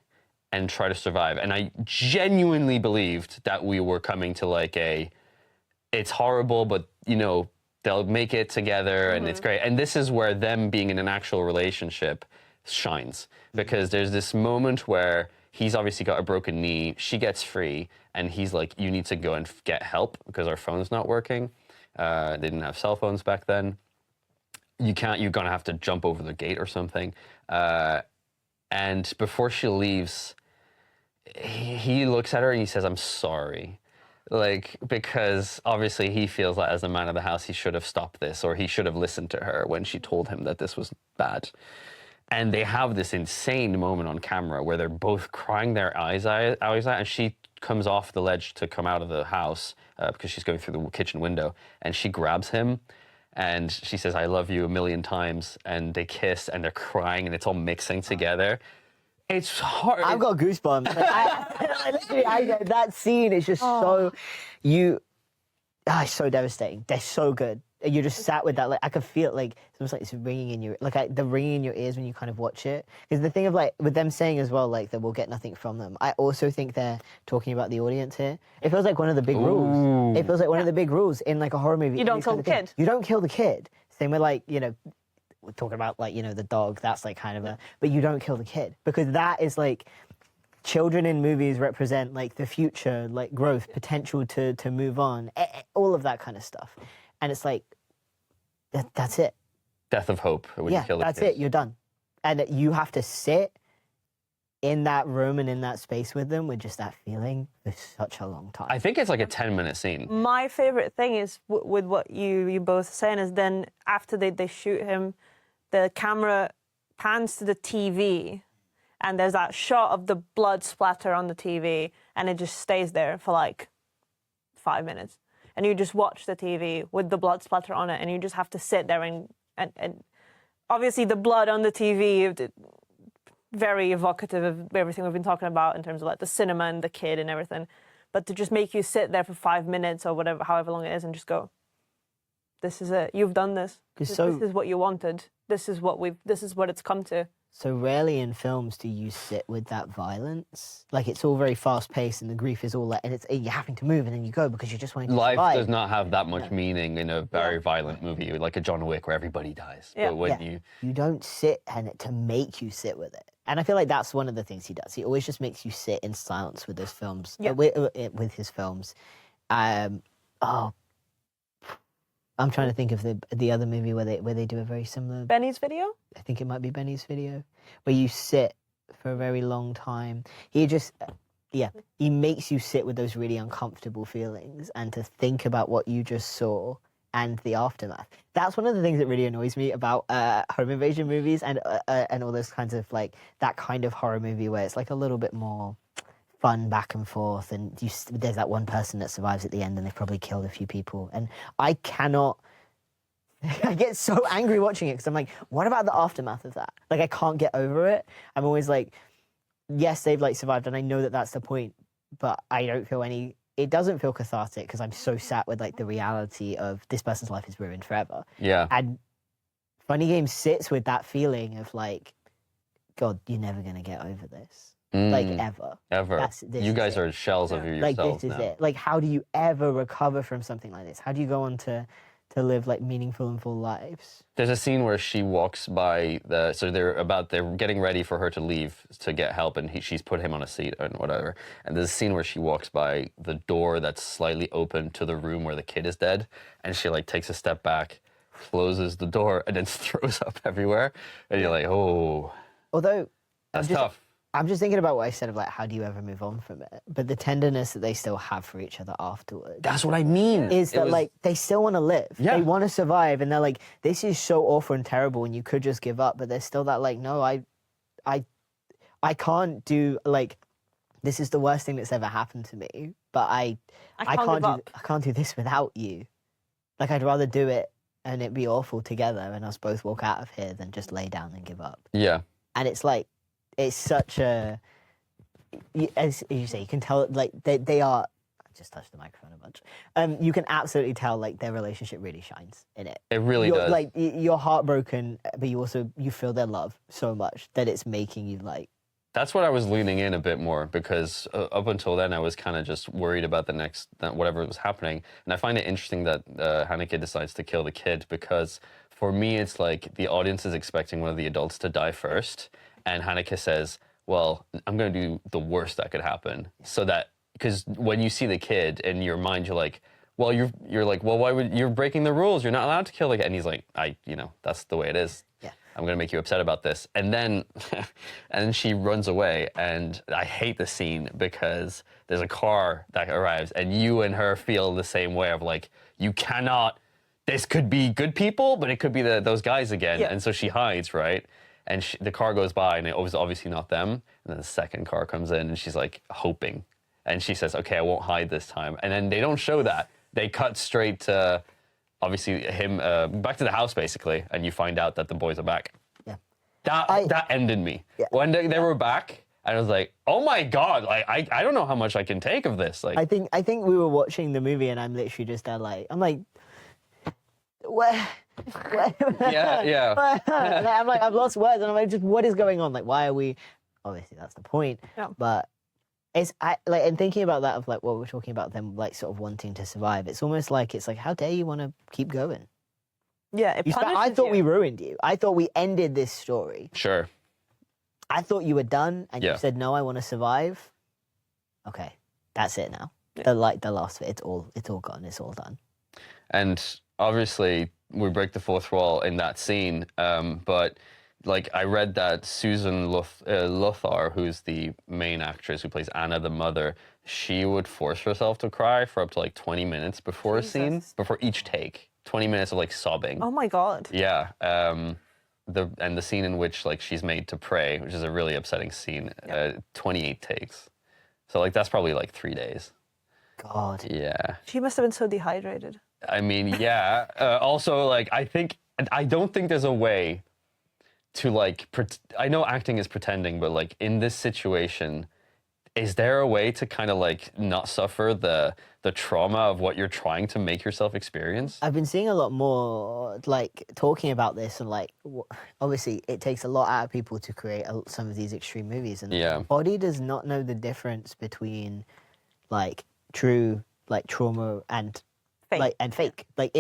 And try to survive. And I genuinely believed that we were coming to like it's horrible, but they'll make it together and it's great. And this is where them being in an actual relationship shines. Because there's this moment where he's obviously got a broken knee, she gets free, and he's like, you need to go and get help because our phone's not working. They didn't have cell phones back then. You're gonna have to jump over the gate or something. And before she leaves, he looks at her and he says, I'm sorry. Like, because obviously he feels like as the man of the house, he should have stopped this, or he should have listened to her when she told him that this was bad. And they have this insane moment on camera where they're both crying their eyes out, and she comes off the ledge to come out of the house because she's going through the kitchen window, and she grabs him. and she says, I love you a million times, and they kiss, and they're crying, and it's all mixing together. It's hard. I've got goosebumps. That scene is just it's so devastating. They're so good. You just sat with that. Like I could feel it, like it's almost like it's ringing in your the ringing in your ears when you kind of watch it. Because the thing of like with them saying as well, like that we'll get nothing from them. I also think they're talking about the audience here. It feels like one of the big rules. It feels like one of the big rules in like a horror movie. You don't kill the kid. You don't kill the kid. Same with like we're talking about like the dog. That's like kind of but you don't kill the kid because that is like. Children in movies represent like the future, like growth, potential to move on, all of that kind of stuff. And it's like, that's it. Death of hope. When you kill the that's kids. it. You're done. And you have to sit in that room and in that space with them with just that feeling for such a long time. I think it's like a 10-minute scene. My favorite thing is with what you both saying is then after they shoot him, the camera pans to the TV. And there's that shot of the blood splatter on the TV, and it just stays there for like 5 minutes. And you just watch the TV with the blood splatter on it, and you just have to sit there and obviously the blood on the TV, very evocative of everything we've been talking about in terms of like the cinema and the kid and everything. But to just make you sit there for 5 minutes or whatever, however long it is, and just go, this is it. You've done this. This is what you wanted. This is what it's come to. So rarely in films do you sit with that violence. Like it's all very fast paced and the grief is all like, and you're having to move and then you go because you're just wanting to survive. Life does not have that much meaning in a very violent movie like a John Wick where everybody dies. Yeah. But when you don't sit and to make you sit with it. And I feel like that's one of the things he does. He always just makes you sit in silence with his films. With his films. I'm trying to think of the other movie where they do a very similar. Benny's Video? I think it might be Benny's Video, where you sit for a very long time. He just, he makes you sit with those really uncomfortable feelings and to think about what you just saw and the aftermath. That's one of the things that really annoys me about home invasion movies and all those kinds of like that kind of horror movie where it's like a little bit more fun back and forth, and there's that one person that survives at the end and they've probably killed a few people. And I get so angry watching it because I'm like, what about the aftermath of that? Like, I can't get over it. I'm always like, yes, they've like survived and I know that that's the point, but I don't feel it doesn't feel cathartic because I'm so sat with like the reality of this person's life is ruined forever. Yeah. And Funny Games sits with that feeling of like, God, you're never going to get over this. Like ever. You guys are shells of yourselves like this is it. Like how do you ever recover from something like this? How do you go on to live like meaningful and full lives? There's a scene where she walks by they're getting ready for her to leave to get help, and she's put him on a seat and whatever. And there's a scene where she walks by the door that's slightly open to the room where the kid is dead, and she like takes a step back, closes the door, and then throws up everywhere. And you're like, oh. Although that's tough. I'm just thinking about what I said of like, how do you ever move on from it? But the tenderness that they still have for each other afterwards. That's what I mean. Is that like, they still want to live. Yeah. They want to survive. And they're like, this is so awful and terrible and you could just give up. But there's still that like, no, I can't do, like, this is the worst thing that's ever happened to me. But I can't do this without you. Like, I'd rather do it and it be awful together and us both walk out of here than just lay down and give up. Yeah. And it's like, it's such a, as you say, you can tell, like, they are, I just touched the microphone a bunch. You can absolutely tell, like, their relationship really shines in it. It really does. Like, you're heartbroken, but you feel their love so much that it's making you, like. That's what I was leaning in a bit more, because up until then I was kind of just worried about whatever was happening. And I find it interesting that Haneke decides to kill the kid, because for me it's like the audience is expecting one of the adults to die first. And Haneke says, well, I'm going to do the worst that could happen. So that, because when you see the kid in your mind, you're like, well, why would, you're breaking the rules. You're not allowed to kill the kid. And he's like, that's the way it is. Yeah. I'm going to make you upset about this. And then, and then she runs away. And I hate the scene because there's a car that arrives and you and her feel the same way of like, you cannot, this could be good people, but it could be those guys again. Yeah. And so she hides, right? And the car goes by, and it was obviously not them. And then the second car comes in, and she's like hoping. And she says, okay, I won't hide this time. And then they don't show that. They cut straight to obviously him back to the house basically, and you find out that the boys are back. Yeah. That ended me. Yeah. When they were back, and I was like, oh my god, like I don't know how much I can take of this. Like I think we were watching the movie and I'm literally just there like I'm like where yeah. I'm like I've lost words and I'm like just what is going on? Like why are we obviously that's the point. Yeah. But it's like and thinking about that of like what we're talking about them like sort of wanting to survive, it's almost like it's like how dare you want to keep going? Yeah, it punishes I thought you. we ruined you. I thought we ended this story. Sure. I thought you were done, and Yeah. you said no. I want to survive. Okay, that's it now. Yeah. The last bit. It's all gone. It's all done. And obviously, we break the fourth wall in that scene. But like, I read that Susan Lothar, who's the main actress who plays Anna, the mother, she would force herself to cry for up to like 20 minutes before a scene, Jesus. before each take. 20 minutes of like sobbing. Oh my god. Yeah. The scene in which like she's made to pray, which is a really upsetting scene. 28 takes. So like that's probably like 3 days. God. Yeah. She must have been so dehydrated. I mean, yeah. Also, like, I don't think there's a way to, like, I know acting is pretending, but, like, in this situation, is there a way to kind of, like, not suffer the trauma of what you're trying to make yourself experience? I've been seeing a lot more like talking about this and like obviously it takes a lot out of people to create some of these extreme movies and Yeah. the body does not know the difference between like true like trauma and Fake. like and fake. Like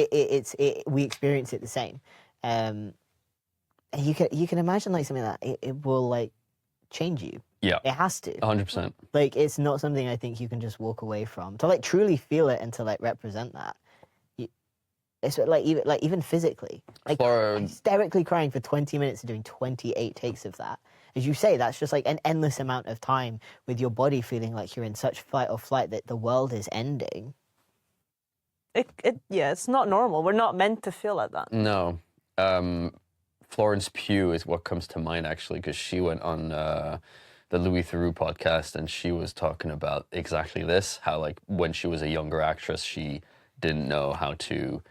we experience it the same. And you can imagine like something like that it will like change you. Yeah. It has to. 100%. Like it's not something I think you can just walk away from. To like truly feel it and to like represent that. It's like even physically. Like hysterically crying for 20 minutes and doing 28 takes of that. As you say, that's just like an endless amount of time with your body feeling like you're in such fight or flight that the world is ending. It's not normal. We're not meant to feel like that. No. Florence Pugh is what comes to mind, actually, because she went on the Louis Theroux podcast and she was talking about exactly this, how, like, when she was a younger actress, she didn't know how to,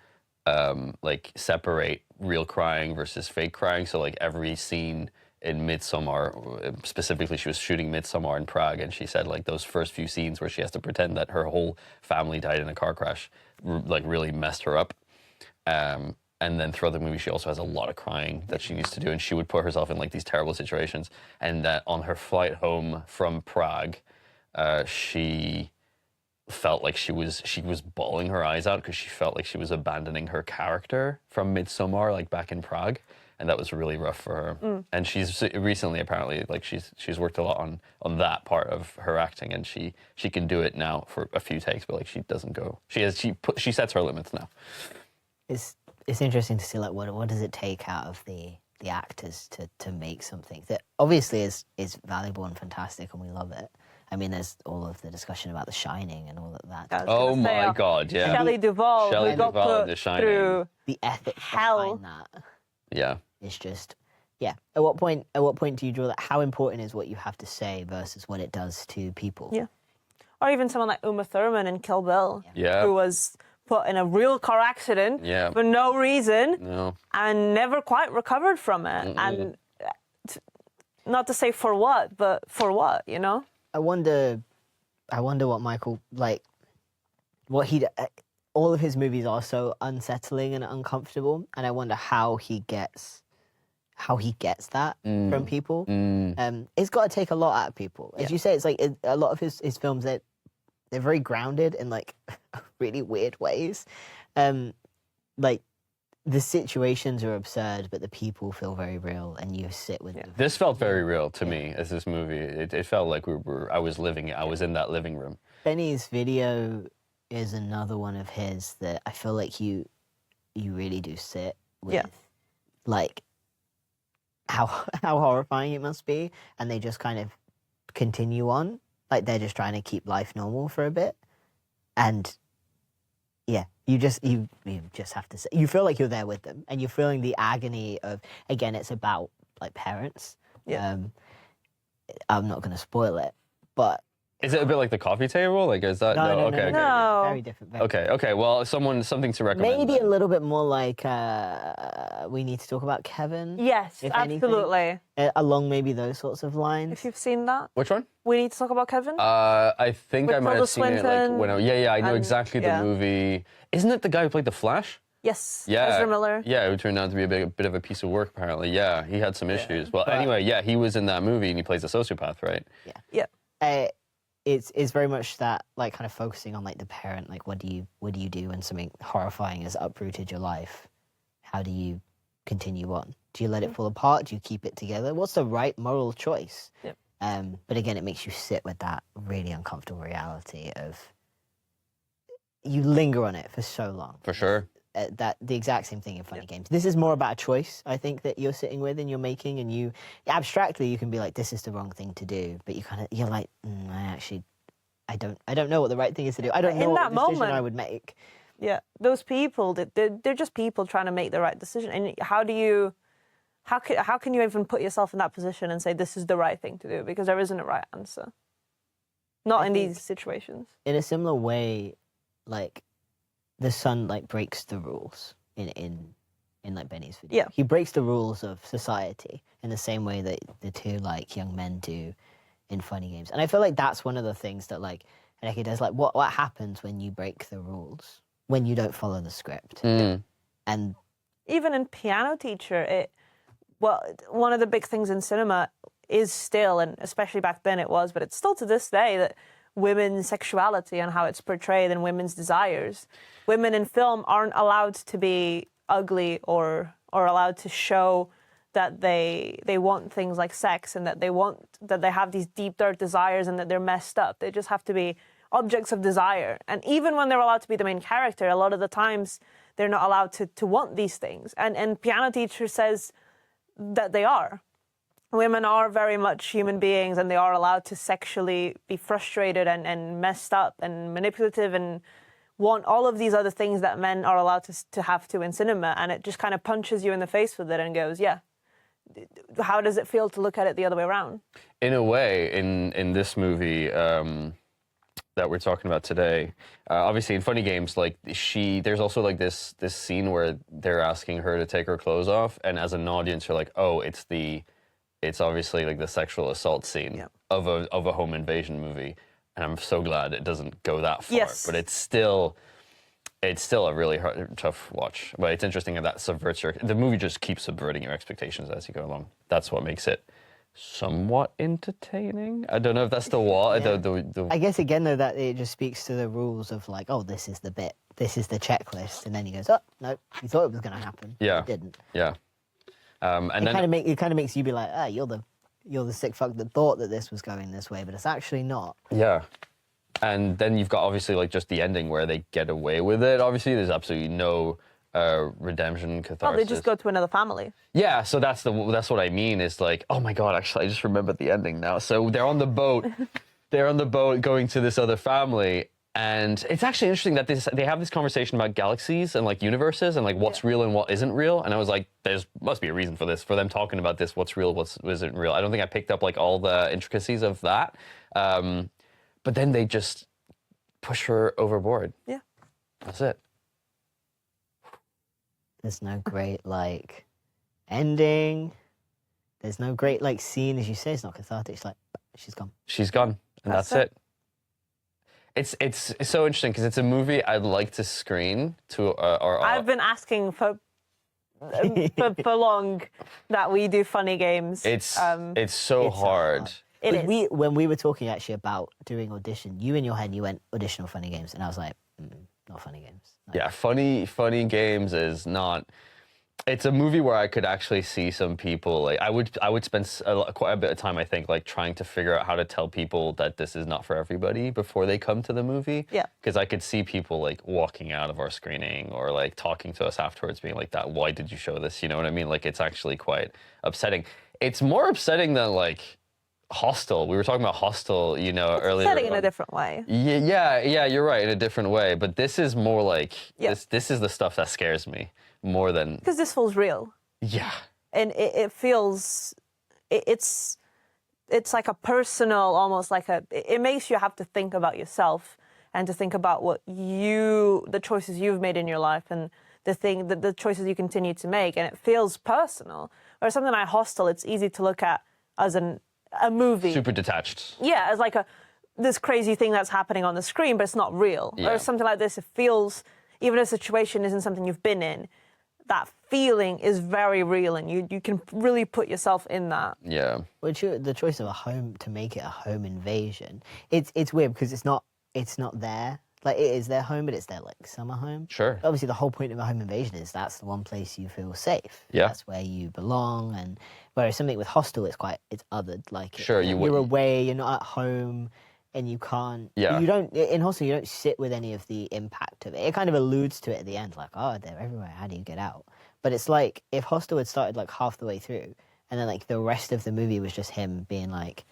like, separate real crying versus fake crying. So, like, every scene in Midsommar, specifically, she was shooting Midsommar in Prague, and she said, like, those first few scenes where she has to pretend that her whole family died in a car crash, like, really messed her up. And then throughout the movie, she also has a lot of crying that she needs to do, and she would put herself in like these terrible situations. And that on her flight home from Prague, she felt like she was bawling her eyes out because she felt like she was abandoning her character from Midsommar, like back in Prague, and that was really rough for her. And she's recently apparently like she's worked a lot on that part of her acting, and she can do it now for a few takes, but like she doesn't go. She sets her limits now. It's interesting to see like what does it take out of the actors to make something that obviously is valuable and fantastic and we love it. I mean, there's all of the discussion about The Shining and all of that. Oh my God, yeah. Shelley Duvall, Shelley who got Duvall in put The Shining. through The ethics hell. behind that Yeah. is just yeah. At what point do you draw that? How important is what you have to say versus what it does to people? Yeah. Or even someone like Uma Thurman in Kill Bill, Yeah. who was put in a real car accident Yeah. for no reason No. and never quite recovered from it. And not to say for what, but for what, you know? I wonder what Michael like. What he all of his movies are so unsettling and uncomfortable, and I wonder how he gets that from people. It's got to take a lot out of people. As you say, it's like a lot of his films that they're very grounded in like really weird ways. Like the situations are absurd, but the people feel very real, and you sit with them. This felt very real to me as this movie. It felt like I was in that living room. Benny's video is another one of his that I feel like you really do sit with, like how horrifying it must be, and they just kind of continue on, like they're just trying to keep life normal for a bit, and yeah, you just have to say you feel like you're there with them, and you're feeling the agony of again, it's about like parents. Yeah. I'm not going to spoil it, but Is it a bit like the coffee table? Like, is that No, okay? No. Very different. Very Okay. Well, something to recommend. Maybe then. a little bit more like we need to talk about Kevin. Yes, if anything. absolutely. Along maybe those sorts of lines. If you've seen that, Which one? we need to talk about Kevin. I think With I might Tilda have seen it like Swinton when I know and- exactly the yeah. movie. Isn't it the guy who played the Flash? yes, Yeah, Ezra Miller. Yeah, who turned out to be a bit of a piece of work apparently. Yeah, he had some issues. Well, anyway, yeah, he was in that movie and he plays a sociopath, right? Yeah. It's very much that like kind of focusing on like the parent, like what do you do when something horrifying has uprooted your life? How do you continue on? Do you let it fall apart? Do you keep it together? What's the right moral choice? Yep. But again, it makes you sit with that really uncomfortable reality of you linger on it for so long. For sure. That the exact same thing in funny games. This is more about a choice, I think, that you're sitting with and you're making, and you abstractly you can be like, this is the wrong thing to do, but you're like, I don't know what the right thing is to do. I don't know In what that decision moment- I would make. Yeah, those people, they're just people trying to make the right decision. And how can you even put yourself in that position and say this is the right thing to do? Because there isn't a right answer. Not in these situations. In a similar way, like the son like breaks the rules in like Benny's video. Yeah. He breaks the rules of society in the same way that the two like young men do in funny games. And I feel like that's one of the things that like Haneke does. Like what happens when you break the rules, when you don't follow the script. And Even in Piano Teacher, one of the big things in cinema is still, and especially back then it was, but it's still to this day, that women's sexuality and how it's portrayed and women's desires. Women in film aren't allowed to be ugly or allowed to show that they want things like sex and that they have these deep dark desires and that they're messed up. They just have to be objects of desire. And even when they're allowed to be the main character, a lot of the times they're not allowed to want these things. And Piano Teacher says that they are. Women are very much human beings and they are allowed to sexually be frustrated and messed up and manipulative and want all of these other things that men are allowed to have to in cinema. And it just kind of punches you in the face with it and goes, yeah, how does it feel to look at it the other way around? In a way, in this movie that we're talking about today, obviously in funny games, like there's also like this scene where they're asking her to take her clothes off, and as an audience, you're like, oh, it's obviously like the sexual assault scene of a home invasion movie, and I'm so glad it doesn't go that far. Yes. But it's still a really tough watch. But it's interesting that subverts the movie just keeps subverting your expectations as you go along. That's what makes it somewhat entertaining. I don't know if that's the wall. Yeah. I guess again though that it just speaks to the rules of like, oh, this is the bit, this is the checklist, and then he goes, oh no, you thought it was going to happen. Yeah, it didn't. Yeah, and it kind of makes you be like, ah, you're the sick fuck that thought that this was going this way, but it's actually not. Yeah. And then you've got obviously like just the ending where they get away with it. Obviously, there's absolutely no redemption, catharsis. Oh, they just go to another family. Yeah, so that's what I mean. Is like, oh my god, actually, I just remembered the ending now. So they're on the boat, going to this other family, and it's actually interesting that they have this conversation about galaxies and like universes and like what's real and what isn't real. And I was like, must be a reason for this, for them talking about this, what's real, what isn't real. I don't think I picked up like all the intricacies of that. But then they just push her overboard. Yeah. That's it. There's no great like ending. There's no great like scene, as you say. It's not cathartic. It's like she's gone. She's gone, and that's it. It's so interesting because it's a movie I'd like to screen to. I've been asking for long that we do funny games. It's so hard. It is. When we were talking actually about doing audition, you in your head you went audition or funny games, and I was like, not funny games. No. Yeah, funny games is not. It's a movie where I could actually see some people like I would spend quite a bit of time, I think, like trying to figure out how to tell people that this is not for everybody before they come to the movie. Yeah. Because I could see people like walking out of our screening or like talking to us afterwards, being like, "That why did you show this?" You know what I mean? Like it's actually quite upsetting. It's more upsetting than like Hostel. We were talking about Hostel, you know, earlier. Setting in a different way. Yeah, you're right, in a different way. But this is more like this is the stuff that scares me more than Because this feels real. yeah. And it feels, it's it's like a personal, almost like it makes you have to think about yourself and to think about the choices you've made in your life and the choices you continue to make, and it feels personal. Or something like Hostel, it's easy to look at as a movie. Super detached. Yeah, as like this crazy thing that's happening on the screen, but it's not real. Yeah. Or something like this, it feels, even if a situation isn't something you've been in, that feeling is very real, and you can really put yourself in that. Yeah. Which the choice of a home to make it a home invasion, it's weird because it's not there. Like, it is their home, but it's their like summer home. Sure. Obviously, the whole point of a home invasion is that's the one place you feel safe. Yeah. That's where you belong. And whereas something with Hostel, it's othered. Like, Sure, you're away, you're not at home, and you can't. Yeah. You don't in Hostel. You don't sit with any of the impact of it. It kind of alludes to it at the end, like, oh, they're everywhere. How do you get out? But it's like if Hostel had started like half the way through, and then like the rest of the movie was just him being like,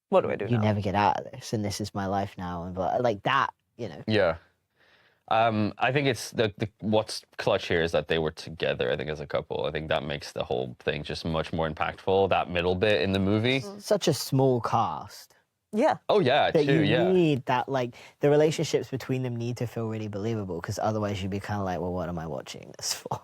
What do I do you now? never get out of this, and this is my life now, and like that. You know. Yeah. I think it's what's clutch here is that they were together, I think, as a couple. I think that makes the whole thing just much more impactful, that middle bit in the movie. Such a small cast. Yeah. Oh, yeah, That too, you yeah. need that, like, the relationships between them need to feel really believable, because otherwise you'd be kind of like, well, what am I watching this for?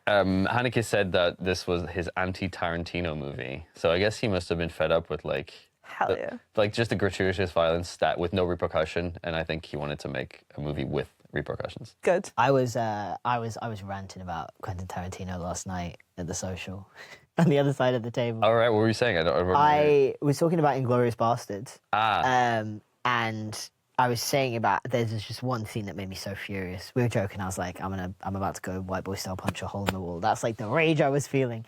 Haneke said that this was his anti-Tarantino movie. So I guess he must have been fed up with, like... Hell yeah. Like, just the gratuitous violence that with no repercussion, and I think he wanted to make a movie with repercussions. Good. I was ranting about Quentin Tarantino last night at the social, on the other side of the table. All right, what were you saying? I don't remember. I was talking about Inglourious Bastards. Ah. And I was saying about there's just one scene that made me so furious. We were joking. I was like, I'm about to go white boy style punch a hole in the wall. That's like the rage I was feeling.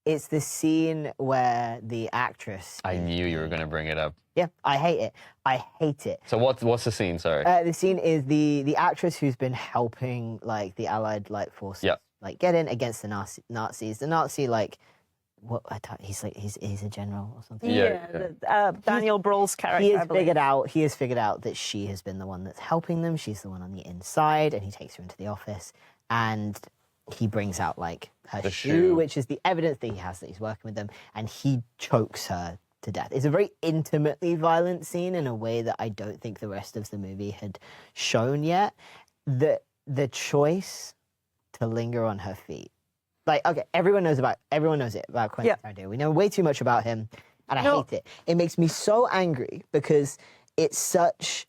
It's the scene where the actress. I knew you were going to bring it up. Yeah, I hate it. I hate it. So what's the scene? Sorry. The scene is the actress who's been helping like the Allied like forces. Yeah. Like get in against the Nazis. The Nazi like. What he's a general or something. Yeah. Daniel Brohl's character. He I has believe. figured out that she has been the one that's helping them. She's the one on the inside, and he takes her into the office, and he brings out like her The shoe, shoe. which is the evidence that he has that he's working with them, and he chokes her to death. It's a very intimately violent scene in a way that I don't think the rest of the movie had shown yet. The choice to linger on her feet. Like, okay, everyone knows it about Quentin Tarantino. We know way too much about him, and I hate it. It makes me so angry because it's like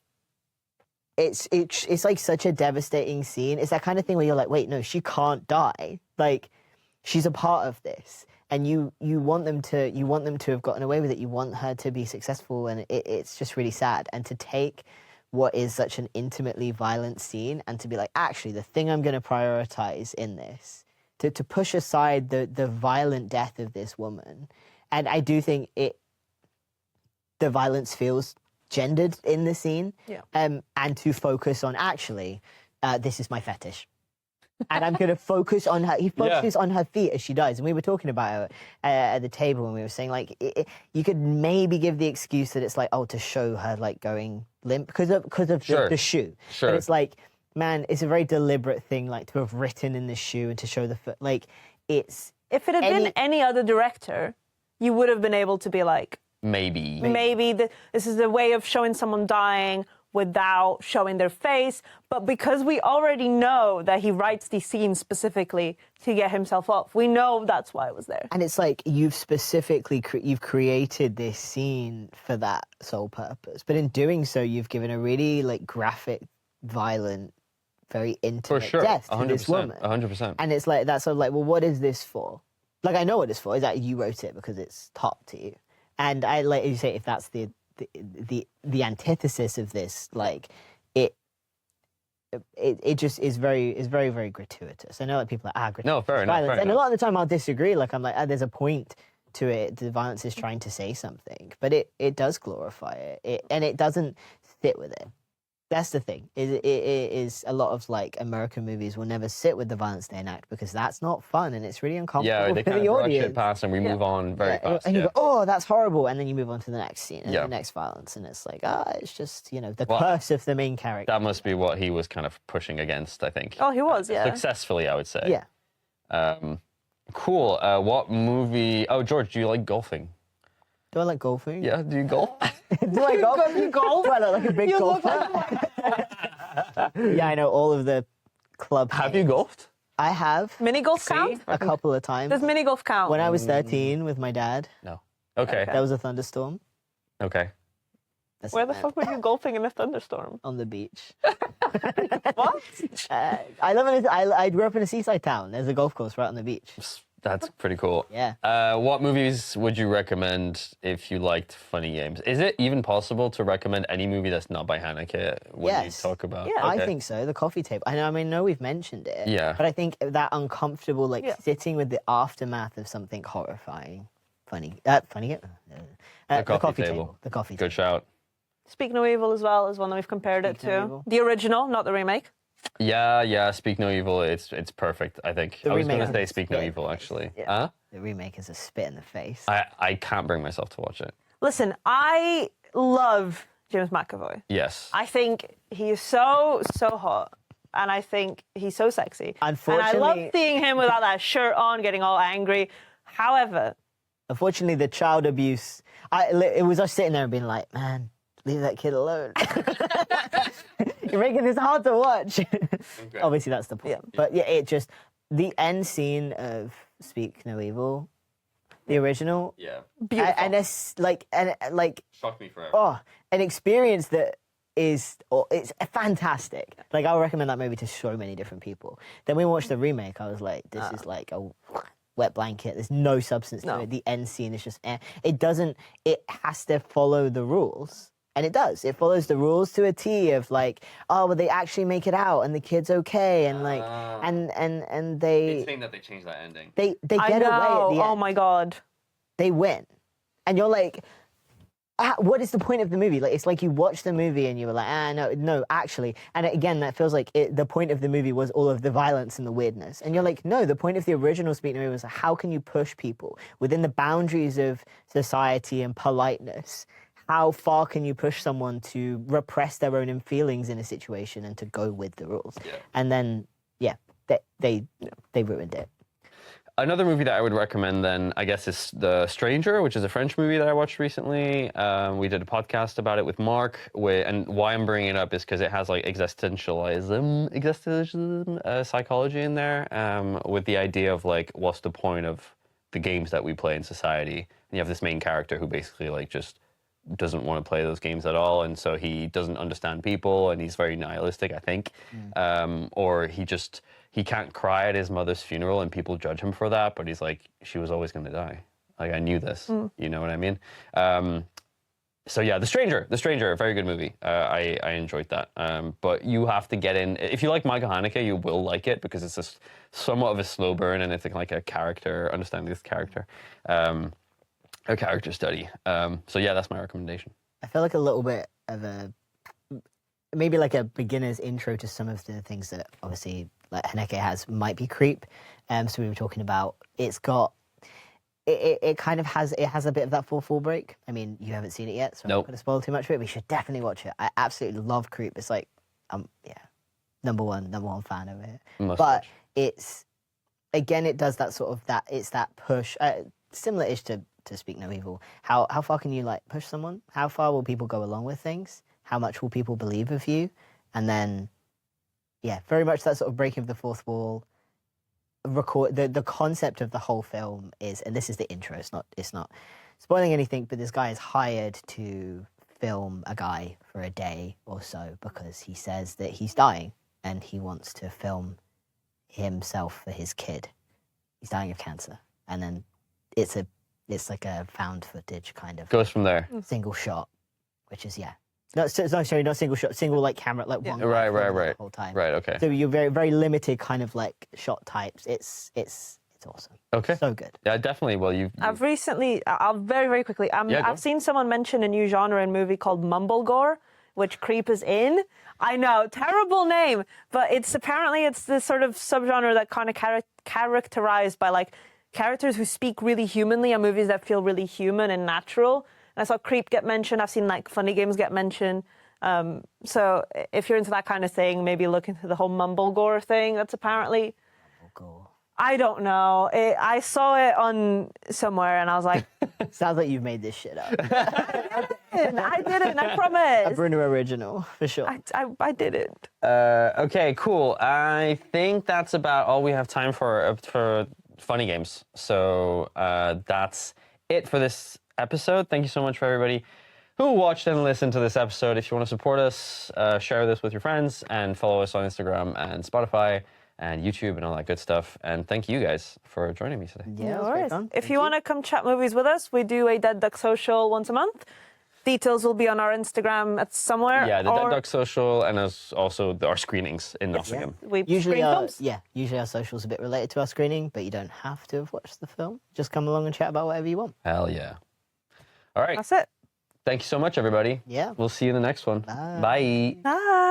such a devastating scene. It's that kind of thing where you're like, wait, no, she can't die. Like, she's a part of this, and you want them to have gotten away with it. You want her to be successful, and it's just really sad. And to take what is such an intimately violent scene and to be like, actually, the thing I'm going to prioritize in this. To push aside the violent death of this woman. And I do think the violence feels gendered in the scene. Yeah. And to focus on, actually, this is my fetish. And I'm going to focus on her. He focuses on her feet as she dies. And we were talking about it at the table when we were saying, like, you could maybe give the excuse that it's like, oh, to show her, like, going limp because of the shoe. Sure. But it's like, man, it's a very deliberate thing, like, to have written in the shoe and to show the foot. Like, it's... If it had been any other director, you would have been able to be like... Maybe This is a way of showing someone dying without showing their face. But because we already know that he writes these scenes specifically to get himself off, we know that's why it was there. And it's like, you've specifically... you've created this scene for that sole purpose. But in doing so, you've given a really, like, graphic, violent... very intimate death to this woman. 100%. And it's like, that's sort of like, well, what is this for? Like, I know what it's for, is that you wrote it because it's hot to you. And I, like you say, if that's the antithesis of this, like, it just is very, very gratuitous. I know that people are gratuitous No, fair enough, violence. fair And a enough. lot of the time I'll disagree. Like, I'm like, there's a point to it. The violence is trying to say something, but it does glorify it, and it doesn't sit with it. That's the thing. It is a lot of like American movies will never sit with the violence they enact because that's not fun and it's really uncomfortable Yeah, they for kind the of rush audience. it past and we move on very fast. And you go, oh, that's horrible, and then you move on to the next scene and Yeah. the next violence, and it's like, it's just the curse of the main character. That must be what he was kind of pushing against, I think. Oh, he was, yeah. Successfully, I would say. Yeah. Cool. What movie? Oh, George, do you like golfing? Do I like golfing? Yeah, do you golf? Do I golf? Do I look like a big golfer? Yeah, I know all of the club. Have you golfed? I have Mini golf count? a couple of times. Does mini golf count? When I was 13 with my dad, No. Okay. there was a thunderstorm. Okay. That's Where it, the man. fuck were you golfing in a thunderstorm? On the beach. What? I grew up in a seaside town. There's a golf course right on the beach. That's pretty cool. Yeah. What movies would you recommend if you liked funny games? Is it even possible to recommend any movie that's not by Haneke when Yes. you talk about? Yeah. I Okay. think so. The coffee table. I mean, I know we've mentioned it. Yeah. But I think that uncomfortable, like Yeah. sitting with the aftermath of something horrifying, funny game. The coffee table. The coffee Good table. shout. Speak No Evil as well is one that we've compared it Speak No to. Evil. The original, not the remake. Yeah. Speak No Evil. It's perfect. I think The I was going to remake say is Speak No spit. Evil actually. Yeah. Huh? The remake is a spit in the face. I can't bring myself to watch it. Listen, I love James McAvoy. Yes. I think he is so hot. And I think he's so sexy. And I love Unfortunately- seeing him without that shirt on, getting all angry. However, Unfortunately, the child abuse. It was us sitting there and being like, man, leave that kid alone. You're making this hard to watch. Obviously, that's the point. Yeah. But yeah, it just the end scene of Speak No Evil, the original, Yeah. beautiful. and it's like Shocked me forever. oh, an experience that is it's fantastic. Like I would recommend that movie to so many different people. Then we watched the remake. I was like, this is like a wet blanket. There's no substance to No. it. The end scene is just it doesn't. It has to follow the rules. And it does. It follows the rules to a T of like, oh, well, they actually make it out, and the kid's okay, and like, and they saying that they changed that ending. they I get know. away at the Oh end. my God. They win, and you're like, what is the point of the movie? Like, it's like you watch the movie and you were like, no, actually, and again, that feels like the point of the movie was all of the violence and the weirdness, and you're like, no, the point of the original Speak No Evil was how can you push people within the boundaries of society and politeness. How far can you push someone to repress their own feelings in a situation and to go with the rules? Yeah. And then, yeah, they ruined it. Another movie that I would recommend then, I guess, is The Stranger, which is a French movie that I watched recently. We did a podcast about it with Mark, and why I'm bringing it up is because it has like existentialism, psychology in there, with the idea of like, what's the point of the games that we play in society? And you have this main character who basically like just doesn't want to play those games at all, and so he doesn't understand people, and he's very nihilistic, I think, or he can't cry at his mother's funeral, and people judge him for that, but he's like, she was always going to die. Like, I knew this. You know what I mean? So yeah, The Stranger, a very good movie. I enjoyed that. But you have to get in. If you like Michael Haneke, you will like it because it's somewhat of a slow burn, and it's like a character, understanding this character. A character study. So yeah, that's my recommendation. I feel like a little bit of maybe like a beginner's intro to some of the things that obviously like Haneke has might be creep. So we were talking about it kind of has a bit of that fall break. I mean, you haven't seen it yet, so I'm not going to spoil too much of it. We should definitely watch it. I absolutely love Creep. It's like number one fan over here. Must But watch. it's again, it does that sort of it's that push, similar-ish to Speak No Evil. How far can you like push someone? How far will people go along with things? How much will people believe of you? And then, yeah, very much that sort of breaking of the fourth wall. The concept of the whole film is, and this is the intro. It's not spoiling anything, but this guy is hired to film a guy for a day or so because he says that he's dying and he wants to film himself for his kid. He's dying of cancer, and then it's like a found footage kind of Goes from there. single shot, which is not single shot, single like camera, like one Right. the whole time. Right. Okay. So you're very very limited kind of like shot types. It's awesome. Okay. So good. Yeah, definitely. Well, you. I've recently, I'll very quickly, Yeah, go. I've seen someone mention a new genre in movie called mumblegore, which Creep is in. I know, terrible name, but it's this sort of subgenre that kind of characterized by like characters who speak really humanly and movies that feel really human and natural. And I saw Creep get mentioned. I've seen like Funny Games get mentioned. So if you're into that kind of thing, maybe look into the whole mumblegore thing. That's apparently... Gore. I don't know. I saw it on somewhere, and I was like, Sounds like you've made this shit up. I didn't. I promise. A Bruno original, for sure. I didn't. Okay, cool. I think that's about all we have time for funny games. So that's it for this episode. Thank you so much for everybody who watched and listened to this episode. If you want to support us, share this with your friends and follow us on Instagram and Spotify and YouTube and all that good stuff. And thank you guys for joining me today. Yeah, No it was great worries. fun. If you want to come chat movies with us, we do a Dead Duck Social once a month. Details will be on our Instagram at somewhere. Yeah, the Dead or Duck Social and also our screenings in Nottingham. we Usually, screen films. usually our social's a bit related to our screening, but you don't have to have watched the film. Just come along and chat about whatever you want. Hell yeah. All right. That's it. Thank you so much, everybody. Yeah. We'll see you in the next one. Bye. Bye. Bye.